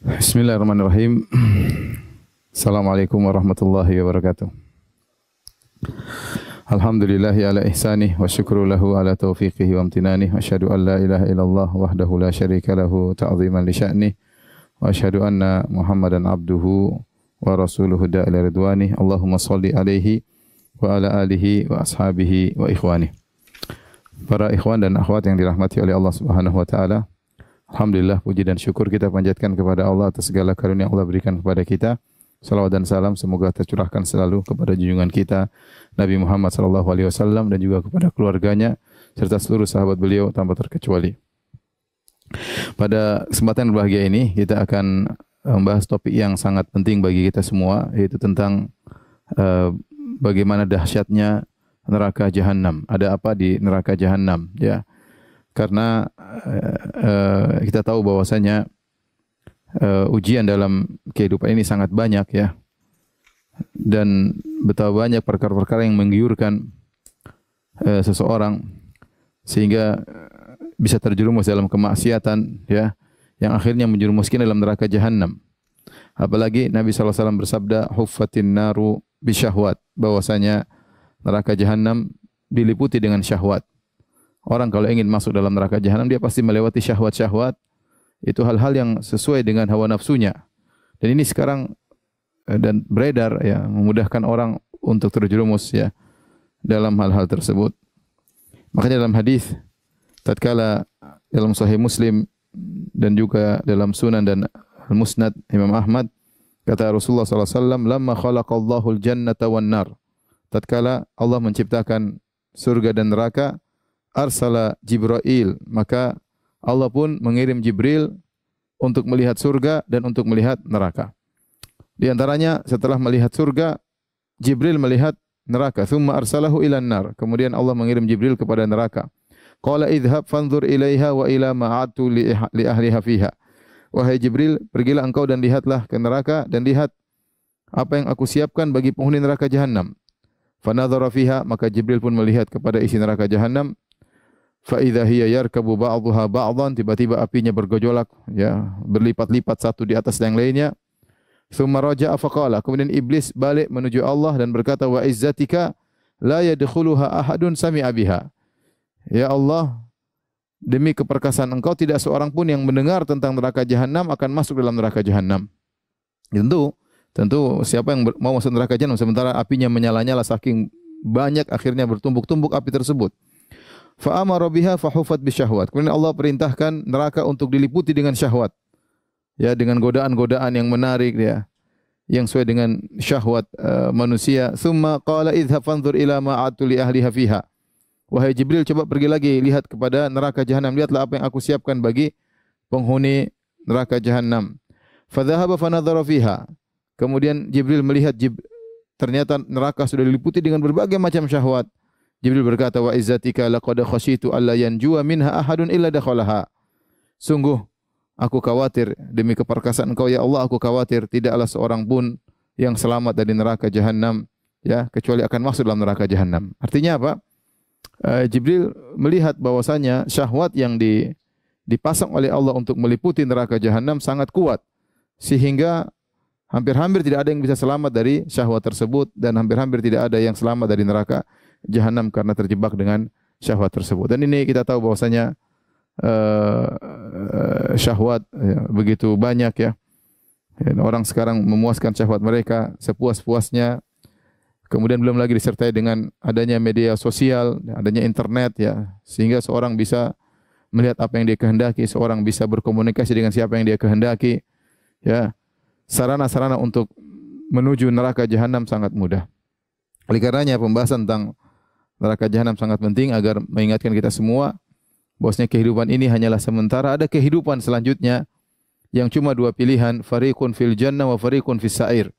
Bismillahirrahmanirrahim. Assalamualaikum warahmatullahi wabarakatuh. Alhamdulillahi ala ihsanih wa syukru lahu ala taufiqihi wa amtinanih wa asyhadu an la ilaha illallah wahdahu la syarika lahu ta'ziman li sya'nih wa asyhadu anna Muhammadan abduhu wa rasuluhu da'ila ridwanih. Allahumma shalli alaihi wa ala alihi wa ashabihi wa ikhwanih. Para ikhwan dan akhwat yang dirahmati oleh Allah Subhanahu wa taala, alhamdulillah, puji dan syukur kita panjatkan kepada Allah atas segala karunia yang Allah berikan kepada kita. Salawat dan salam semoga tercurahkan selalu kepada junjungan kita Nabi Muhammad sallallahu alaihi wasallam dan juga kepada keluarganya serta seluruh sahabat beliau tanpa terkecuali. Pada kesempatan berbahagia ini kita akan membahas topik yang sangat penting bagi kita semua, yaitu tentang bagaimana dahsyatnya neraka jahanam. Ada apa di neraka jahanam, ya? Karena kita tahu bahwasanya ujian dalam kehidupan ini sangat banyak, ya, dan betapa banyak perkara-perkara yang menggiurkan seseorang sehingga bisa terjerumus dalam kemaksiatan, ya, yang akhirnya menjerumuskan dalam neraka jahanam. Apalagi Nabi SAW bersabda, huffatin naru bisyahwat, bahwasanya neraka jahanam diliputi dengan syahwat. Orang kalau ingin masuk dalam neraka jahanam, dia pasti melewati syahwat-syahwat. Itu hal-hal yang sesuai dengan hawa nafsunya. Dan ini sekarang dan beredar, ya, memudahkan orang untuk terjerumus, ya, dalam hal-hal tersebut. Makanya dalam hadis tatkala dalam Sahih Muslim dan juga dalam Sunan dan Al-Musnad Imam Ahmad, kata Rasulullah SAW, lamma khalaqallahu al-jannata wan nar. Tatkala Allah menciptakan surga dan neraka, arsala Jibril, maka Allah pun mengirim Jibril untuk melihat surga dan untuk melihat neraka. Di antaranya setelah melihat surga, Jibril melihat neraka. Thumma arsalahu ilan nar. Kemudian Allah mengirim Jibril kepada neraka. Qala idhhab fanzur ilaiha wa ila ma'atu li ahliha fiha. Wahai Jibril, pergilah engkau dan lihatlah ke neraka dan lihat apa yang aku siapkan bagi penghuni neraka jahanam. Fanadhara fiha, maka Jibril pun melihat kepada isi neraka jahanam. Fa idza hiya yarkabu ba'dhuha ba'dhan, tiba-tiba apinya bergejolak, ya, berlipat-lipat satu di atas yang lainnya. Tsumma raja'a faqala, kemudian iblis balik menuju Allah dan berkata, wa izzatika la yadkhuluha ahadun sami'a biha. Ya Allah, demi keperkasaan engkau tidak seorang pun yang mendengar tentang neraka jahanam akan masuk dalam neraka jahanam. Tentu siapa yang mau masuk neraka jahanam sementara apinya menyala-nyala saking banyak, akhirnya bertumbuk-tumbuk api tersebut. Fa amara biha fa hufat bisyahwat. Kemudian Allah perintahkan neraka untuk diliputi dengan syahwat. Ya, dengan godaan-godaan yang menarik, ya, yang sesuai dengan syahwat manusia. Tsumma qala idhhab fanzur ila ma a'tu li ahliha fiha. Wahai Jibril, coba pergi lagi lihat kepada neraka jahanam, lihatlah apa yang aku siapkan bagi penghuni neraka jahanam. Fa dhahaba fa nadhara fiha. Kemudian Jibril melihat ternyata neraka sudah diliputi dengan berbagai macam syahwat. Jibril berkata, wa izzatika laqad khasyitu alla yanjuwa minha ahadun illa dakhalaha. Sungguh aku khawatir demi keperkasaan engkau, ya Allah, aku khawatir tidaklah seorang pun yang selamat dari neraka jahanam, ya, kecuali akan masuk dalam neraka jahanam. Artinya apa? Jibril melihat bahwasanya syahwat yang dipasang oleh Allah untuk meliputi neraka jahanam sangat kuat, sehingga hampir-hampir tidak ada yang bisa selamat dari syahwat tersebut, dan hampir-hampir tidak ada yang selamat dari neraka jahanam karena terjebak dengan syahwat tersebut. Dan ini kita tahu bahwasanya syahwat, ya, begitu banyak, ya. Dan orang sekarang memuaskan syahwat mereka sepuas-puasnya. Kemudian belum lagi disertai dengan adanya media sosial, adanya internet, ya, sehingga seorang bisa melihat apa yang dia kehendaki, seorang bisa berkomunikasi dengan siapa yang dia kehendaki, ya. Sarana-sarana untuk menuju neraka jahanam sangat mudah. Oleh karenanya pembahasan tentang neraka jahanam sangat penting agar mengingatkan kita semua bahwasanya kehidupan ini hanyalah sementara. Ada kehidupan selanjutnya yang cuma dua pilihan, fariqun fil jannah wa fariqun fis sa'ir.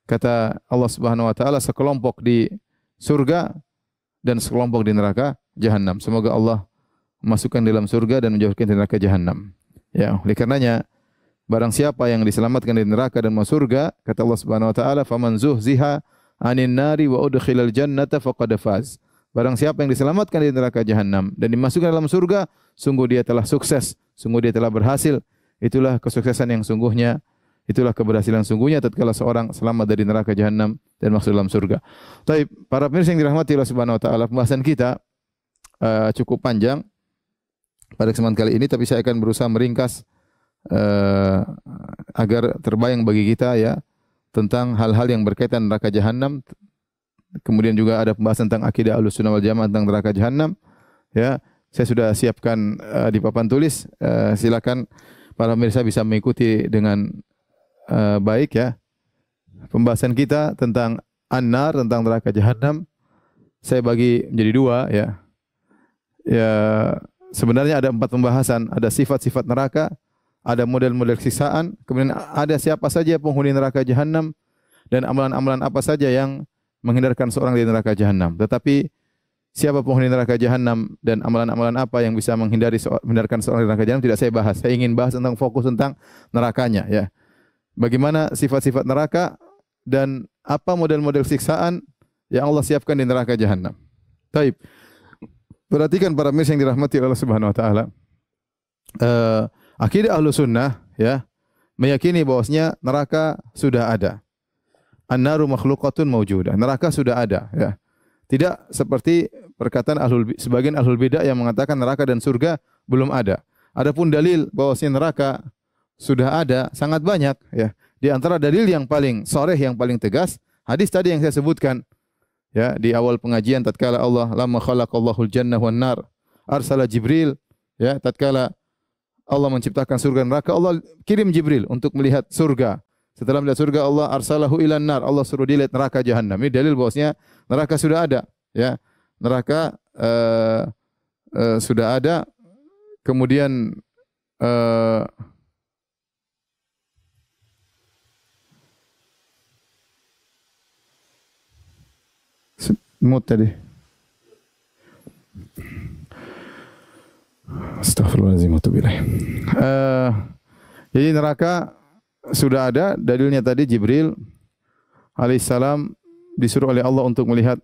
Kata Allah Subhanahu wa taala, sekelompok di surga dan sekelompok di neraka jahanam. Semoga Allah masukkan dalam surga dan menjauhkan dari neraka jahanam. Ya, oleh karenanya barang siapa yang diselamatkan dari neraka dan masuk surga, kata Allah Subhanahu wa taala, faman zuhziha anin nari wa udkhilal jannata faqad faz. Barang siapa yang diselamatkan dari neraka jahanam dan dimasukkan dalam surga, sungguh dia telah sukses, sungguh dia telah berhasil. itulah kesuksesan yang sungguhnya, itulah keberhasilan sungguhnya tatkala seorang selamat dari neraka jahanam dan masuk dalam surga. Baik, para pemirsa yang dirahmati Allah Subhanahu wa taala, pembahasan kita cukup panjang pada kesempatan kali ini, tapi saya akan berusaha meringkas agar terbayang bagi kita ya tentang hal-hal yang berkaitan neraka jahanam. Kemudian juga ada pembahasan tentang akidah Ahlussunnah wal Jamaah tentang neraka jahanam. Ya, saya sudah siapkan di papan tulis. Silakan para pemirsa bisa mengikuti dengan baik ya. Pembahasan kita tentang an-nar, tentang neraka jahanam, saya bagi menjadi dua ya. Ya, sebenarnya ada 4 pembahasan. Ada sifat-sifat neraka, ada model-model siksaan, kemudian ada siapa saja penghuni neraka jahanam, dan amalan-amalan apa saja yang menghindarkan seorang dari neraka jahanam. Tetapi siapa penghuni neraka jahanam dan amalan-amalan apa yang bisa menghindarkan seorang dari neraka jahanam tidak saya bahas. Saya ingin bahas tentang fokus tentang nerakanya ya. Bagaimana sifat-sifat neraka dan apa model-model siksaan yang Allah siapkan di neraka jahanam. Taib. Perhatikan para pemirsa yang dirahmati Allah Subhanahu wa taala. Akidah Ahlussunnah ya meyakini bahwasanya neraka sudah ada. An-naru makhluqatun mawjudah. Neraka sudah ada ya. Tidak seperti perkataan sebagian ahlul bidah yang mengatakan neraka dan surga belum ada. Adapun dalil bahwasanya neraka sudah ada sangat banyak ya. Di antara dalil yang paling sharih, yang paling tegas, hadis tadi yang saya sebutkan ya di awal pengajian, tatkala Allah lamma khalaqallahu al-jannah wan nar arsala Jibril ya, tatkala Allah menciptakan surga dan neraka, Allah kirim Jibril untuk melihat surga. Setelah melihat surga, Allah arsalahu ilan nar, Allah suruh dilihat neraka jahanam. Ini dalil bahwasanya neraka sudah ada, ya. Neraka sudah ada. Kemudian mut tadi. Astaghfirullahaladzim wa atubu ilaih. Jadi neraka sudah ada, dalilnya tadi Jibril alaihissalam disuruh oleh Allah untuk melihat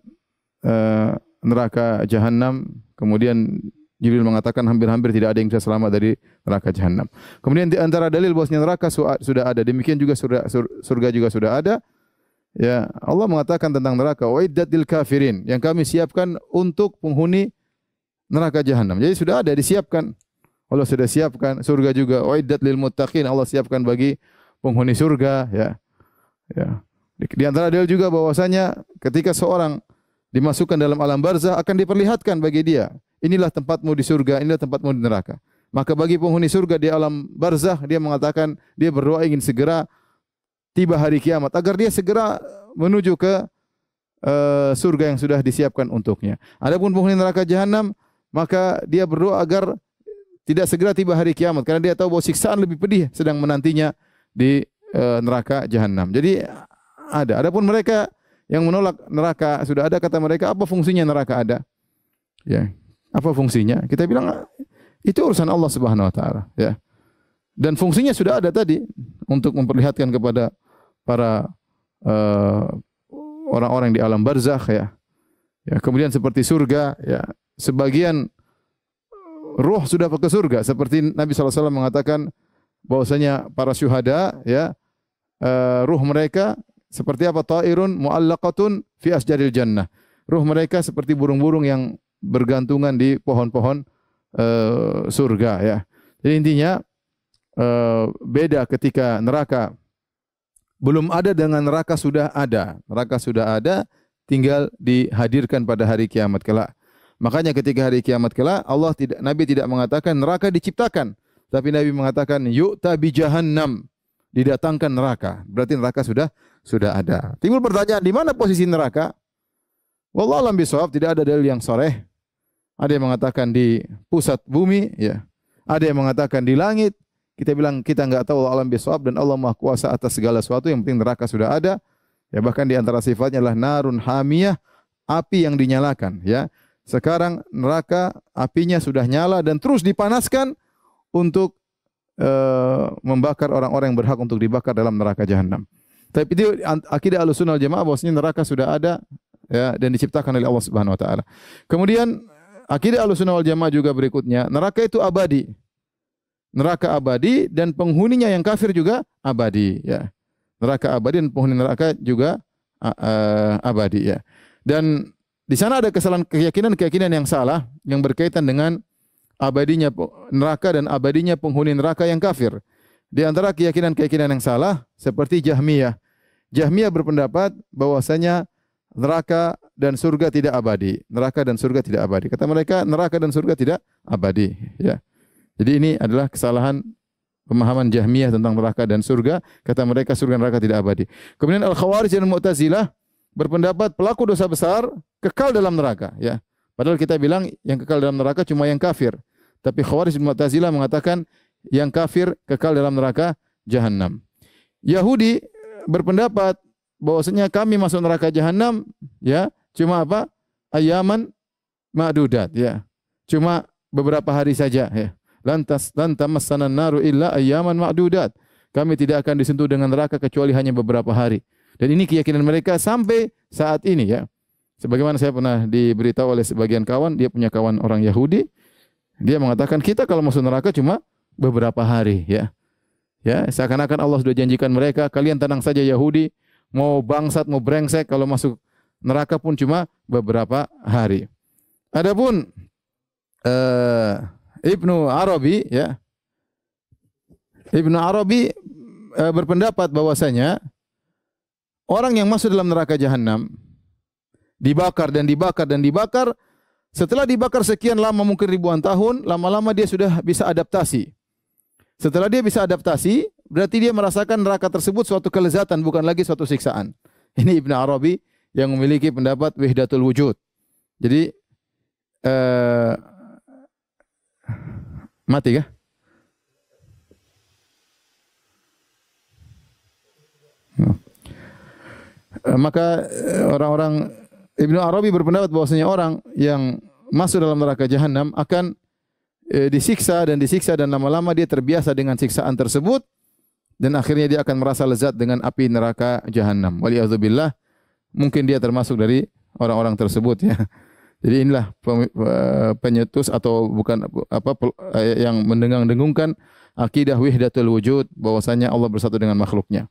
neraka jahanam. Kemudian Jibril mengatakan hampir-hampir tidak ada yang bisa selamat dari neraka jahanam. Kemudian di antara dalil bahwasanya neraka sudah ada, demikian juga surga juga sudah ada. Ya, Allah mengatakan tentang neraka, "Uiddat lil kafirin," yang kami siapkan untuk penghuni neraka jahanam. Jadi sudah ada, disiapkan. Allah sudah siapkan. Surga juga, "Uiddat lil muttaqin," Allah siapkan bagi penghuni surga, ya. Ya. Di antara dalil juga bahwasanya ketika seorang dimasukkan dalam alam barzah akan diperlihatkan bagi dia, inilah tempatmu di surga, inilah tempatmu di neraka. Maka bagi penghuni surga di alam barzah, dia mengatakan, dia berdoa ingin segera tiba hari kiamat agar dia segera menuju ke surga yang sudah disiapkan untuknya. Adapun penghuni neraka jahanam, maka dia berdoa agar tidak segera tiba hari kiamat karena dia tahu bahwa siksaan lebih pedih sedang menantinya di neraka jahanam. Jadi ada. Adapun mereka yang menolak neraka sudah ada, kata mereka, apa fungsinya neraka ada? Ya, apa fungsinya? Kita bilang itu urusan Allah Subhanahu wa taala, ya. Dan fungsinya sudah ada tadi untuk memperlihatkan kepada para orang-orang di alam barzakh, ya. Ya, kemudian seperti surga, ya, sebagian ruh sudah ke surga, seperti Nabi SAW mengatakan bahwasanya para syuhada, ya, ruh mereka seperti apa? Ta'irun mu'allaqatun fi asjaril jannah. Ruh mereka seperti burung-burung yang bergantungan di pohon-pohon surga, ya. Jadi intinya beda ketika neraka belum ada dengan neraka sudah ada. Neraka sudah ada, tinggal dihadirkan pada hari kiamat kelak. Makanya ketika hari kiamat kelak, Nabi tidak mengatakan neraka diciptakan, tapi Nabi mengatakan yu'ta bi jahannam, didatangkan neraka. Berarti neraka sudah ada. Timbul pertanyaan, di mana posisi neraka? Wallahu a'lam bishawab, tidak ada dalil yang shareh. Ada yang mengatakan di pusat bumi, ya. Ada yang mengatakan di langit. Kita bilang kita enggak tahu, Allah a'lam bishawab, dan Allah Maha Kuasa atas segala sesuatu. Yang penting neraka sudah ada. Ya, bahkan di antara sifatnya adalah narun hamiyah, api yang dinyalakan, ya. Sekarang neraka apinya sudah nyala dan terus dipanaskan untuk membakar orang-orang yang berhak untuk dibakar dalam neraka jahanam. Tapi itu akidah Ahlussunnah wal Jamaah bahwasanya neraka sudah ada, ya, dan diciptakan oleh Allah Subhanahu wa taala. Kemudian akidah Ahlussunnah wal Jamaah juga berikutnya, neraka itu abadi. neraka abadi dan penghuninya yang kafir juga abadi ya. Neraka abadi dan penghuni neraka juga abadi ya. Dan di sana ada kesalahan keyakinan yang salah yang berkaitan dengan abadinya neraka dan abadinya penghuni neraka yang kafir. Di antara keyakinan yang salah seperti Jahmiyah. Jahmiyah berpendapat bahwasanya neraka dan surga tidak abadi. Neraka dan surga tidak abadi. Kata mereka neraka dan surga tidak abadi ya. Jadi ini adalah kesalahan pemahaman Jahmiyah tentang neraka dan surga. Kata mereka surga dan neraka tidak abadi. Kemudian Al-Khawarij dan Mu'tazilah berpendapat pelaku dosa besar kekal dalam neraka ya. Padahal kita bilang yang kekal dalam neraka cuma yang kafir. Tapi Khawarij dan Mu'tazilah mengatakan yang kafir kekal dalam neraka Jahannam. Yahudi berpendapat bahwasanya kami masuk neraka Jahannam ya cuma apa? Ayaman ma'dudat ya. Cuma beberapa hari saja ya. Lantas tamassanan naru illa ayyaman ma'dudat. Kami tidak akan disentuh dengan neraka kecuali hanya beberapa hari. Dan ini keyakinan mereka sampai saat ini ya. Sebagaimana saya pernah diberitahu oleh sebagian kawan, dia punya kawan orang Yahudi, dia mengatakan kita kalau masuk neraka cuma beberapa hari ya. Ya, seakan-akan Allah sudah janjikan mereka, kalian tenang saja Yahudi, mau bangsat mau brengsek kalau masuk neraka pun cuma beberapa hari. Adapun Ibnu Arabi ya. Ibnu Arabi berpendapat bahwasanya orang yang masuk dalam neraka Jahannam dibakar dan dibakar dan dibakar, setelah dibakar sekian lama mungkin ribuan tahun, lama-lama dia sudah bisa adaptasi. Setelah dia bisa adaptasi, berarti dia merasakan neraka tersebut suatu kelezatan bukan lagi suatu siksaan. Ini Ibnu Arabi yang memiliki pendapat wahdatul wujud. Jadi mati kah? Maka orang-orang Ibnu Arabi berpendapat bahwasanya orang yang masuk dalam neraka Jahannam akan disiksa dan lama-lama dia terbiasa dengan siksaan tersebut dan akhirnya dia akan merasa lezat dengan api neraka Jahannam. Waliyadzubillah, mungkin dia termasuk dari orang-orang tersebut ya. Jadi inilah penyetus atau bukan yang mendengung-dengungkan akidah wahdatul wujud bahwasanya Allah bersatu dengan makhluknya.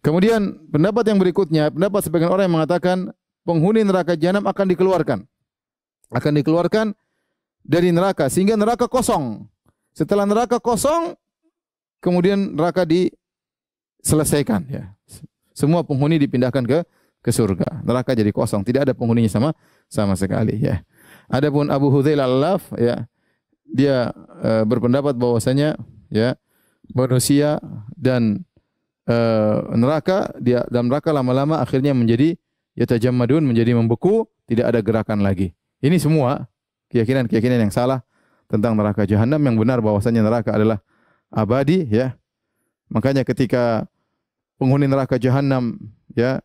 Kemudian pendapat yang berikutnya, pendapat sebagian orang yang mengatakan penghuni neraka Jahannam akan dikeluarkan. Akan dikeluarkan dari neraka sehingga neraka kosong. Setelah neraka kosong, kemudian neraka diselesaikan ya. Semua penghuni dipindahkan ke surga. Neraka jadi kosong, tidak ada penghuninya sama sekali ya. Adapun Abu Hudzail Al-Laf ya, dia berpendapat bahwasanya ya manusia dan neraka, dia dalam neraka lama-lama akhirnya menjadi yatajammadun, menjadi membeku, tidak ada gerakan lagi. Ini semua keyakinan yang salah tentang neraka Jahannam. Yang benar bahwasanya neraka adalah abadi ya. Makanya ketika penghuni neraka Jahannam ya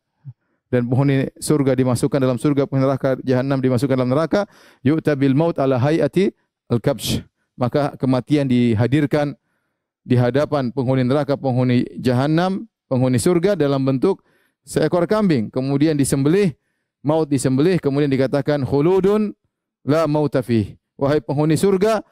dan penghuni surga dimasukkan dalam surga, penghuni neraka Jahannam dimasukkan dalam neraka, yu'ta bil maut ala hayati al-kabsh. Maka kematian dihadirkan di hadapan penghuni neraka, penghuni Jahannam, penghuni surga dalam bentuk seekor kambing. Kemudian disembelih, maut disembelih, kemudian dikatakan khuludun la mauta fih. Wahai penghuni surga,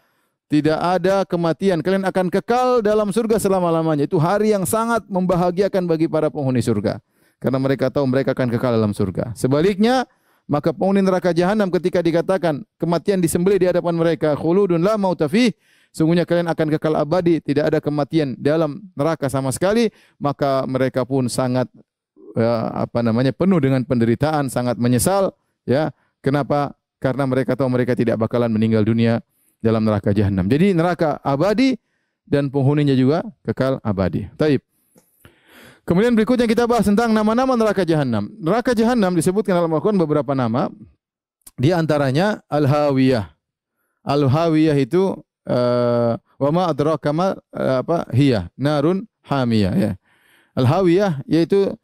tidak ada kematian, kalian akan kekal dalam surga selama-lamanya. Itu hari yang sangat membahagiakan bagi para penghuni surga. Karena mereka tahu mereka akan kekal dalam surga. Sebaliknya, maka penghuni neraka Jahannam ketika dikatakan kematian disembelih di hadapan mereka, khuludun la mauta fih, sungguhnya kalian akan kekal abadi, tidak ada kematian dalam neraka sama sekali, maka mereka pun sangat penuh dengan penderitaan, sangat menyesal ya. Kenapa? Karena mereka tahu mereka tidak bakalan meninggal dunia dalam neraka Jahannam. Jadi neraka abadi dan penghuninya juga kekal abadi. Taib. Kemudian berikutnya kita bahas tentang nama-nama neraka Jahannam. Neraka Jahannam disebutkan dalam Al-Quran beberapa nama. Di antaranya Al-Hawiyah. Al-Hawiyah itu wa ma adraka ma hiya narun hamiyah ya. Al-Hawiyah yaitu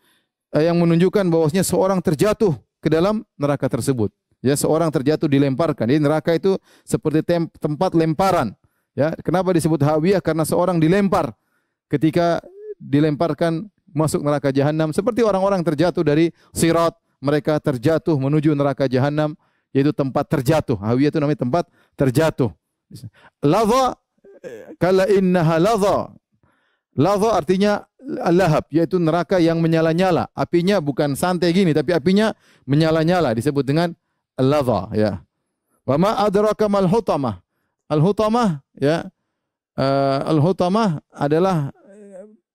yang menunjukkan bahwasanya seorang terjatuh ke dalam neraka tersebut. Ya, seorang terjatuh dilemparkan. Jadi neraka itu seperti tempat lemparan. Ya, kenapa disebut Hawiyah? Karena seorang dilempar. Ketika dilemparkan masuk neraka Jahannam, seperti orang-orang terjatuh dari Sirat, mereka terjatuh menuju neraka Jahannam, yaitu tempat terjatuh. Hawiyah itu namanya tempat terjatuh. Ladha kala innaha ladha. Ladha artinya lahab, yaitu neraka yang menyala-nyala. Apinya bukan santai gini, tapi apinya menyala-nyala, disebut dengan ladha, ya. Wa ma adraka mal hutamah. Al-hutamah, ya. Al-hutamah adalah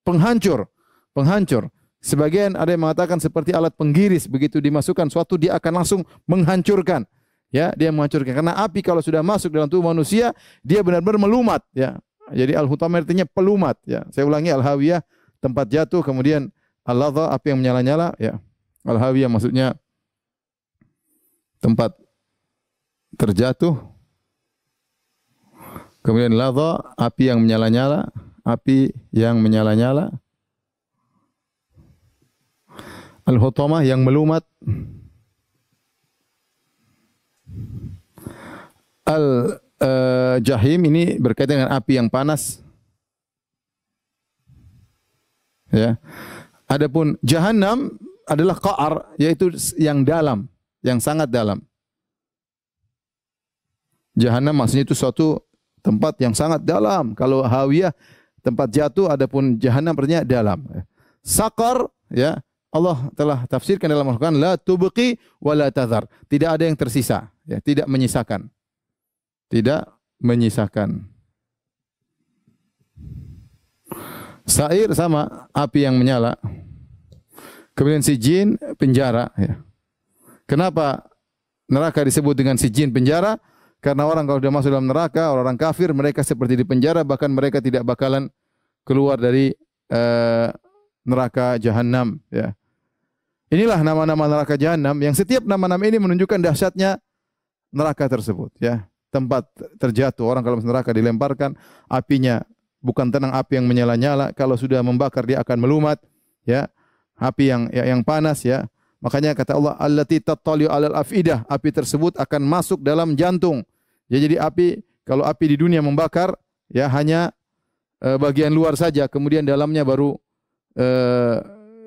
penghancur, penghancur. Sebagian ada yang mengatakan seperti alat penggiris, begitu dimasukkan suatu dia akan langsung menghancurkan. Ya, dia menghancurkan. Karena api kalau sudah masuk dalam tubuh manusia, dia benar-benar melumat, ya. Jadi al-hutamah artinya pelumat, ya. Saya ulangi, al-hawiyah tempat jatuh, kemudian al-ladha api yang menyala-nyala, ya. Al-hawiyah maksudnya tempat terjatuh. Kemudian ladha api yang menyala-nyala, api yang menyala-nyala. Al-hutamah yang melumat. Al-jahim ini berkaitan dengan api yang panas. Ya. Adapun jahannam adalah qa'ar, yaitu yang dalam, yang sangat dalam. Jahannam maksudnya itu suatu tempat yang sangat dalam. Kalau hawiyah tempat jatuh, adapun jahannam artinya dalam. Saqar, ya, Allah telah tafsirkan dalam Al-Quran, la tubqi wa la tadhar. Tidak ada yang tersisa, ya, tidak menyisakan. Tidak menyisakan. Sa'ir sama api yang menyala. Kemudian sijin penjara, ya. Kenapa neraka disebut dengan sijin penjara? Karena orang kalau sudah masuk dalam neraka, orang kafir, mereka seperti di penjara, bahkan mereka tidak bakalan keluar dari neraka jahanam, ya. Inilah nama-nama neraka jahanam yang setiap nama-nama ini menunjukkan dahsyatnya neraka tersebut, ya. Tempat terjatuh, orang kalau masuk neraka dilemparkan, apinya bukan tenang, api yang menyala-nyala, kalau sudah membakar dia akan melumat, ya. Api yang panas, ya. Makanya kata Allah, allati tattali'u 'alal afidah, api tersebut akan masuk dalam jantung. Ya, jadi api, kalau api di dunia membakar, ya hanya bagian luar saja, kemudian dalamnya baru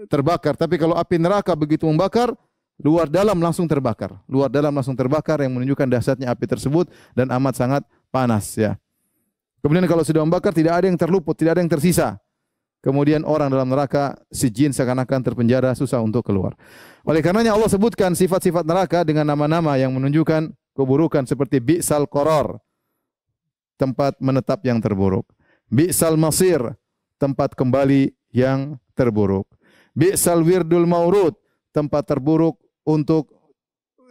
terbakar. Tapi kalau api neraka begitu membakar, luar dalam langsung terbakar. Luar dalam langsung terbakar, yang menunjukkan dahsyatnya api tersebut dan amat sangat panas, ya. Kemudian kalau sudah membakar tidak ada yang terluput, tidak ada yang tersisa. Kemudian orang dalam neraka sijin seakan-akan terpenjara, susah untuk keluar. Oleh karenanya Allah sebutkan sifat-sifat neraka dengan nama-nama yang menunjukkan keburukan seperti bi'sal qarar, tempat menetap yang terburuk. Bi'sal masir, tempat kembali yang terburuk. Bi'sal wirdul maurud, tempat terburuk untuk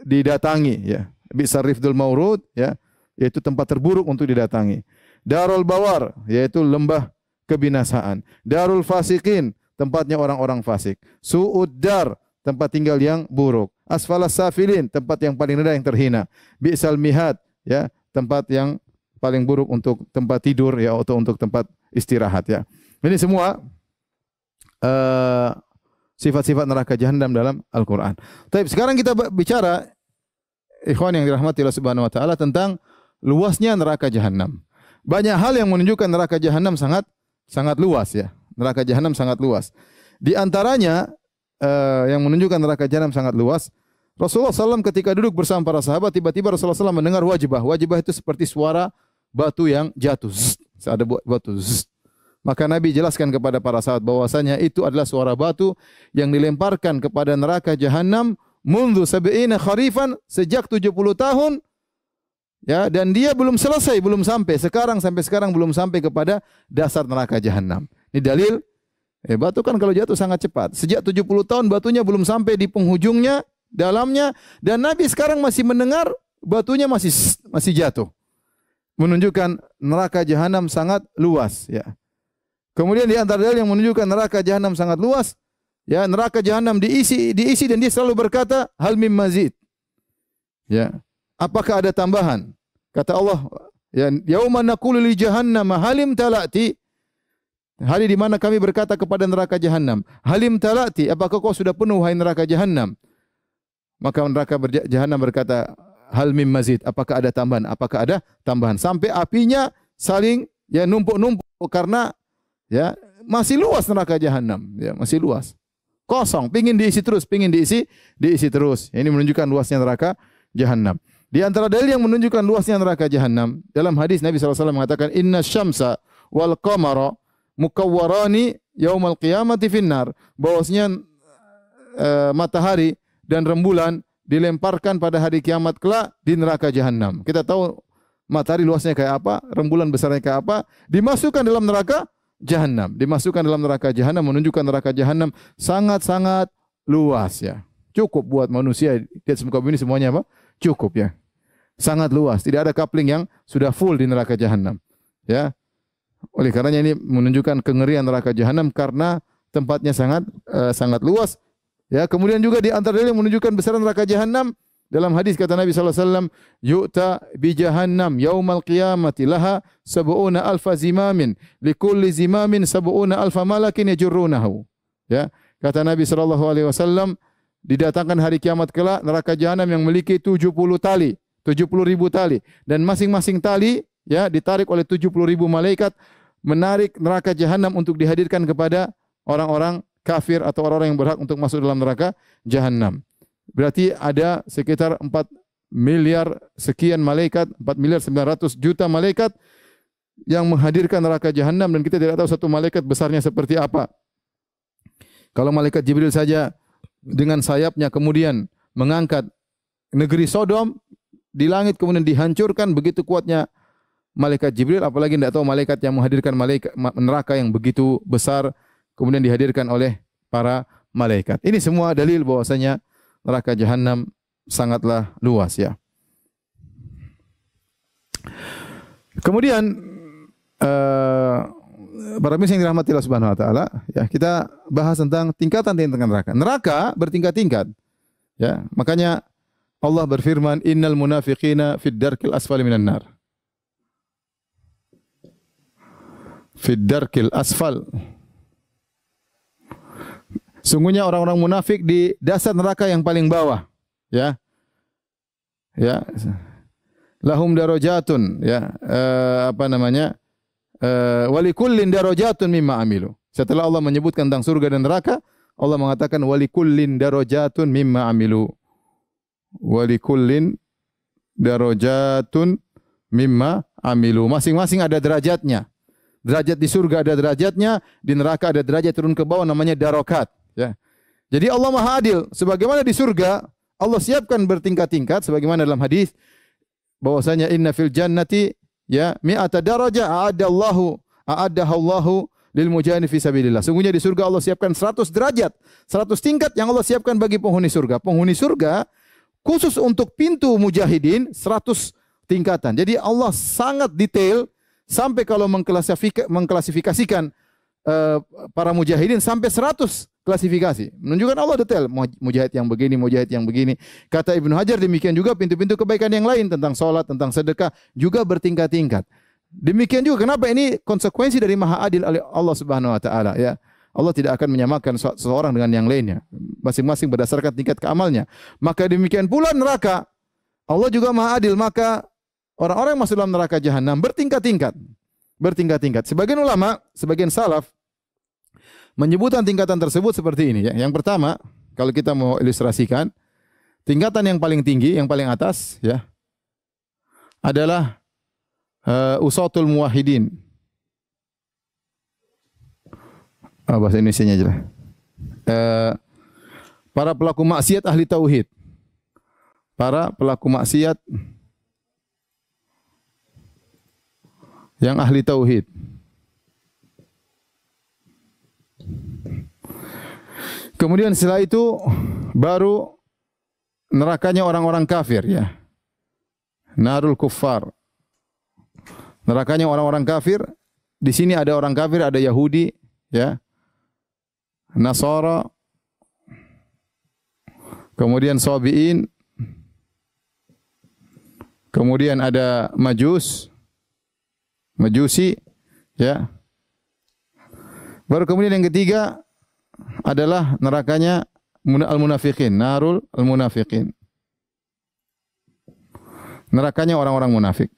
didatangi, ya. Bi'sal rifdul maurud, ya, yaitu tempat terburuk untuk didatangi. Darul bawar, yaitu lembah kebinasaan. Darul fasikin, tempatnya orang-orang fasik. Su'ud dar, tempat tinggal yang buruk. Asfalas safilin, tempat yang paling rendah yang terhina. Bi'sal mihad, ya, tempat yang paling buruk untuk tempat tidur, ya, atau untuk tempat istirahat, ya. Ini semua sifat-sifat neraka jahanam dalam Al-Quran. Tapi sekarang kita bicara, ikhwan yang dirahmati Allah Subhanahu wa taala, tentang luasnya neraka jahanam. Banyak hal yang menunjukkan neraka jahanam sangat luas, ya. Neraka jahanam sangat luas. Di antaranya yang menunjukkan neraka jahanam sangat luas, Rasulullah SAW ketika duduk bersama para sahabat, tiba-tiba Rasulullah SAW mendengar wajibah. Wajibah itu seperti suara batu yang jatuh. Zzz, ada batu. Zzz. Maka Nabi jelaskan kepada para sahabat bahwasanya itu adalah suara batu yang dilemparkan kepada neraka jahanam mundu sab'ina kharifan, sejak 70 tahun. Ya, dan dia belum selesai, belum sampai sampai sekarang belum sampai kepada dasar neraka jahanam. Ini dalil, batu kan kalau jatuh sangat cepat. Sejak 70 tahun batunya belum sampai di penghujungnya, dalamnya, dan Nabi sekarang masih mendengar batunya masih jatuh. Menunjukkan neraka jahanam sangat luas, ya. Kemudian di antara dalil yang menunjukkan neraka jahanam sangat luas, ya, neraka jahanam diisi dan dia selalu berkata, hal mim mazid. Ya. Apakah ada tambahan? Kata Allah, ya, yauma naqulu li jahannam halim talati. Hari di mana kami berkata kepada neraka jahanam, halim talati, apakah kau sudah penuh wahai neraka jahanam? Maka neraka jahanam berkata, hal mim mazid, apakah ada tambahan? Apakah ada tambahan? Sampai apinya saling, ya, numpuk-numpuk karena, ya, masih luas neraka jahanam, ya, masih luas. Kosong, pingin diisi terus. Ini menunjukkan luasnya neraka jahanam. Di antara dalil yang menunjukkan luasnya neraka jahanam, dalam hadis Nabi SAW mengatakan, Inna syamsa wal qamara mukawwarani yaumal qiyamati finnar. Bahwasanya matahari dan rembulan dilemparkan pada hari kiamat kelak di neraka jahanam. Kita tahu matahari luasnya kayak apa, rembulan besarnya kayak apa, dimasukkan dalam neraka jahanam. Dimasukkan dalam neraka jahanam menunjukkan neraka jahanam sangat-sangat luas ya. Cukup buat manusia di atas muka bumi semuanya apa? Cukup ya. Sangat luas, tidak ada coupling yang sudah full di neraka jahanam. Ya. Oleh karenanya ini menunjukkan kengerian neraka jahanam karena tempatnya sangat luas. Ya, kemudian juga di antara yang menunjukkan besaran neraka jahanam dalam hadis kata Nabi sallallahu alaihi wasallam, "Yu'ta bi jahannam yaumal qiyamati laha sab'una alfa zimamin, likulli zimamin sab'una alfa malakin yajurrunahu." Ya, kata Nabi sallallahu alaihi wasallam, didatangkan hari kiamat kelak neraka jahanam yang memiliki 70 tali. 70.000 tali dan masing-masing tali ya ditarik oleh 70.000 malaikat menarik neraka jahanam untuk dihadirkan kepada orang-orang kafir atau orang-orang yang berhak untuk masuk dalam neraka jahanam. Berarti ada sekitar 4 miliar sekian malaikat, 4 miliar 900 juta malaikat yang menghadirkan neraka jahanam dan kita tidak tahu satu malaikat besarnya seperti apa. Kalau malaikat Jibril saja dengan sayapnya kemudian mengangkat negeri Sodom di langit kemudian dihancurkan, begitu kuatnya malaikat Jibril, apalagi tidak tahu malaikat yang menghadirkan neraka yang begitu besar kemudian dihadirkan oleh para malaikat. Ini semua dalil bahwasanya neraka jahanam sangatlah luas ya. Kemudian para pemirsa yang dirahmati Allah Subhanahu wa taala, ya kita bahas tentang tingkatan-tingkatan neraka. Neraka bertingkat-tingkat. Ya, makanya Allah berfirman, "Innal munafiqina fid darkil asfali minan nar." Fid darkil asfal. Sungguhnya orang-orang munafik di dasar neraka yang paling bawah, ya. Ya. Lahum darajatun, ya. Walikullin darajatun mimma amilu. Setelah Allah menyebutkan tentang surga dan neraka, Allah mengatakan walikullin darajatun mimma amilu. Walikullin darajatun mimma amilu. Masing-masing ada derajatnya. Derajat di surga ada derajatnya, di neraka ada derajat turun ke bawah namanya darokat. Ya. Jadi Allah Maha Adil. Sebagaimana di surga Allah siapkan bertingkat-tingkat, sebagaimana dalam hadis bahwasanya inna fil jannati ya mi'ata darajah a'addahallahu lil mujahidin fi sabilillah. Sungguhnya di surga Allah siapkan 100 derajat, 100 tingkat yang Allah siapkan bagi penghuni surga. Penghuni surga khusus untuk pintu mujahidin 100 tingkatan. Jadi Allah sangat detail sampai kalau mengklasifikasikan para mujahidin sampai 100 klasifikasi. Menunjukkan Allah detail. Mujahid yang begini, mujahid yang begini. Kata Ibnu Hajar demikian juga pintu-pintu kebaikan yang lain tentang salat, tentang sedekah juga bertingkat-tingkat. Demikian juga kenapa ini konsekuensi dari Maha Adil oleh Allah Subhanahu wa taala ya. Allah tidak akan menyamakan seseorang dengan yang lainnya. Masing-masing berdasarkan tingkat keamalnya. Maka demikian pula neraka. Allah juga Maha Adil, maka orang-orang yang masuk dalam neraka jahanam bertingkat-tingkat. Bertingkat-tingkat. Sebagian ulama, sebagian salaf menyebutkan tingkatan tersebut seperti ini ya. Yang pertama, kalau kita mau ilustrasikan, tingkatan yang paling tinggi, yang paling atas ya adalah usatul muwahhidin. Bahasa Indonesianya aja lah. Para pelaku maksiat ahli tauhid. Para pelaku maksiat yang ahli tauhid. Kemudian setelah itu baru nerakanya orang-orang kafir ya. Narul kuffar. Nerakanya orang-orang kafir. Di sini ada orang kafir, ada Yahudi ya. Nasara, kemudian Sabi'in, kemudian ada Majusi, ya. Baru kemudian yang ketiga adalah nerakanya al-munafiqin, narul al-munafiqin. Nerakanya orang-orang munafik.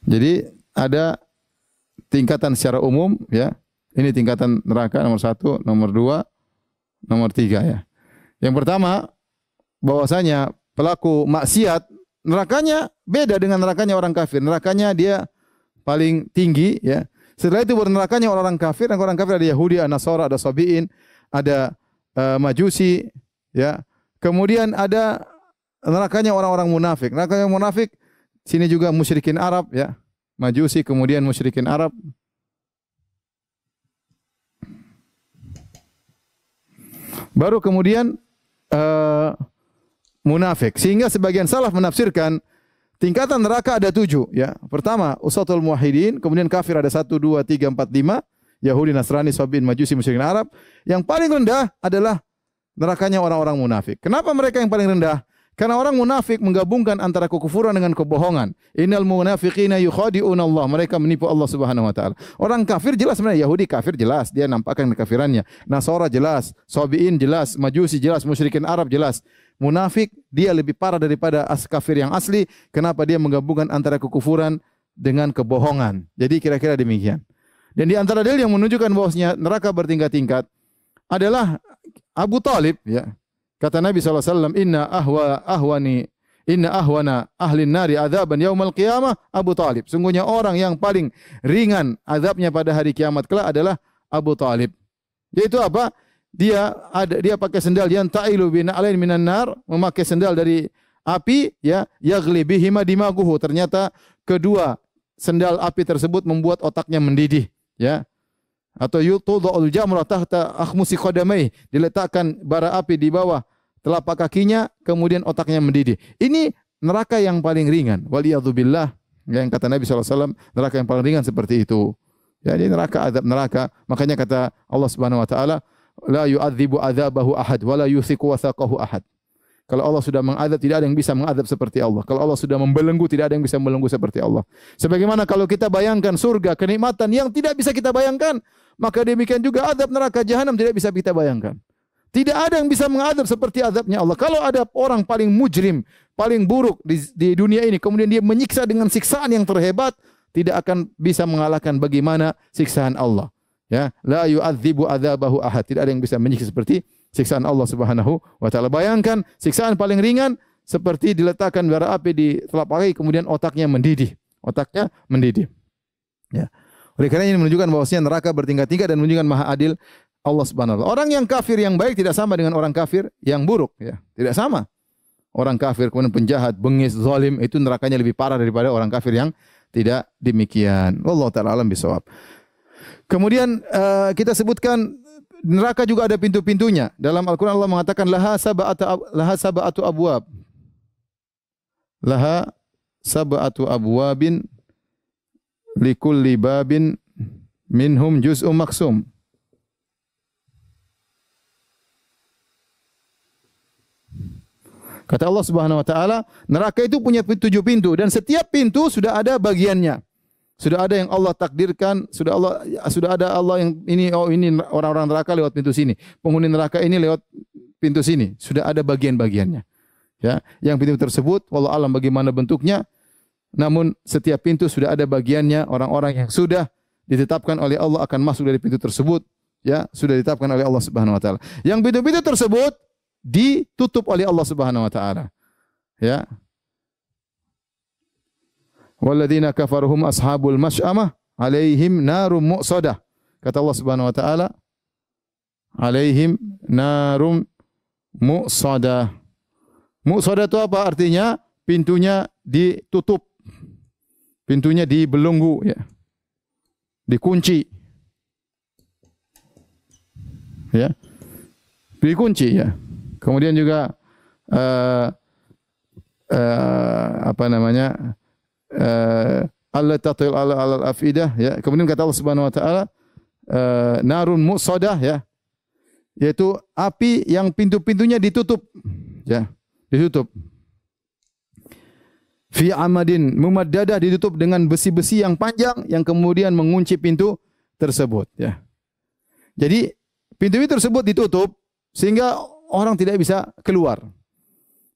Jadi ada tingkatan secara umum, ya. Ini tingkatan neraka nomor 1, nomor 2, nomor 3 ya. Yang pertama bahwasanya pelaku maksiat, nerakanya beda dengan nerakanya orang kafir. Nerakanya dia paling tinggi ya. Setelah itu baru nerakanya orang-orang kafir. Orang kafir ada Yahudi, ada Nasara, ada Sabi'in, ada Majusi ya. Kemudian ada nerakanya orang-orang munafik. Nerakanya munafik sini juga musyrikin Arab ya. Majusi kemudian musyrikin Arab. Baru kemudian munafik. Sehingga sebagian salaf menafsirkan tingkatan neraka ada 7 ya. Pertama, usatul muwahhidin, kemudian kafir ada 1 2 3 4 5, Yahudi, Nasrani, Sabi'in, Majusi, musyrikin Arab. Yang paling rendah adalah nerakanya orang-orang munafik. Kenapa mereka yang paling rendah? Karena orang munafik menggabungkan antara kekufuran dengan kebohongan. Innal munafiqina yukhadi'una Allah. Mereka menipu Allah Subhanahu wa taala. Orang kafir jelas sebenarnya, Yahudi kafir jelas, dia nampakkan kekafirannya. Nasara jelas, Sabi'in jelas, Majusi jelas, musyrikin Arab jelas. Munafik dia lebih parah daripada kafir yang asli. Kenapa? Dia menggabungkan antara kekufuran dengan kebohongan. Jadi kira-kira demikian. Dan di antara dalil yang menunjukkan bahwasanya neraka bertingkat-tingkat adalah Abu Talib ya. Kata Nabi SAW, inna ahwana ahlin nari adzaban yaumal qiyamah Abu Talib. Sungguhnya orang yang paling ringan azabnya pada hari kiamat kelak adalah Abu Talib. Yaitu apa? Dia pakai sendal yang ta'ilu bin alain minan nar, memakai sendal dari api ya, yaghli bihima dimaguhu. Ternyata kedua sendal api tersebut membuat otaknya mendidih ya. Atau yutudul jamra tahta akhmusi qadamai, diletakkan bara api di bawah telapak kakinya, kemudian otaknya mendidih. Ini neraka yang paling ringan. Waliyadzubillah, yang kata Nabi SAW, neraka yang paling ringan seperti itu. Jadi neraka, azab neraka. Makanya kata Allah Subhanahu Wa Taala, la yu'adzibu adzabahu ahad, wa la yuthiqu wathaqahu ahad. Kalau Allah sudah mengadab, tidak ada yang bisa mengadab seperti Allah. Kalau Allah sudah membelenggu, tidak ada yang bisa membelenggu seperti Allah. Sebagaimana kalau kita bayangkan surga, kenikmatan yang tidak bisa kita bayangkan, maka demikian juga adab neraka jahanam tidak bisa kita bayangkan. Tidak ada yang bisa mengadab seperti adabnya Allah. Kalau ada orang paling mujrim, paling buruk di dunia ini, kemudian dia menyiksa dengan siksaan yang terhebat, tidak akan bisa mengalahkan bagaimana siksaan Allah. Ya, la yu'adzibu adzabahu ahad. Tidak ada yang bisa menyiksa seperti siksaan Allah Subhanahu wa taala. Bayangkan siksaan paling ringan seperti diletakkan bara api di telapak kaki kemudian otaknya mendidih. Otaknya mendidih. Ya. Oleh karena ini menunjukkan bahwasanya neraka bertingkat-tingkat dan menunjukkan maha adil Allah Subhanahu wa taala. Orang yang kafir yang baik tidak sama dengan orang kafir yang buruk ya. Tidak sama. Orang kafir kemudian penjahat, bengis, zalim itu nerakanya lebih parah daripada orang kafir yang tidak demikian. Wallahu taala alam bisawab. Kemudian kita sebutkan neraka juga ada pintu-pintunya. Dalam Al-Quran Allah mengatakan laha sab'atu abwab. Laha sab'atu abwabin likulli babin minhum juz'um maksum. Kata Allah Subhanahu wa taala, neraka itu punya 7 pintu dan setiap pintu sudah ada bagiannya. Sudah ada yang Allah takdirkan, sudah ada Allah yang ini orang-orang neraka lewat pintu sini. Penghuni neraka ini lewat pintu sini. Sudah ada bagian-bagiannya. Ya, yang pintu tersebut wallahu alam bagaimana bentuknya, namun setiap pintu sudah ada bagiannya, orang-orang yang sudah ditetapkan oleh Allah akan masuk dari pintu tersebut, ya, sudah ditetapkan oleh Allah Subhanahu wa taala. Yang pintu-pintu tersebut ditutup oleh Allah Subhanahu wa taala. Ya. Walladzina kafaruhum ashabul masy'amah alaihim narum muqsadah. Kata Allah Subhanahu wa taala, alaihim narum muqsadah. Muqsadah itu apa artinya? Pintunya ditutup. Pintunya dibelenggu ya. Dikunci. Ya. Dikunci ya. Kemudian juga apa namanya? Allah tatil ala al-afidah ya. Kemudian kata Allah Subhanahu wa taala narun muqsadah ya. Yaitu api yang pintu-pintunya ditutup ya. Ditutup. Fi amadin mumaddadah, ditutup dengan besi-besi yang panjang yang kemudian mengunci pintu tersebut ya. Jadi pintu tersebut ditutup sehingga orang tidak bisa keluar.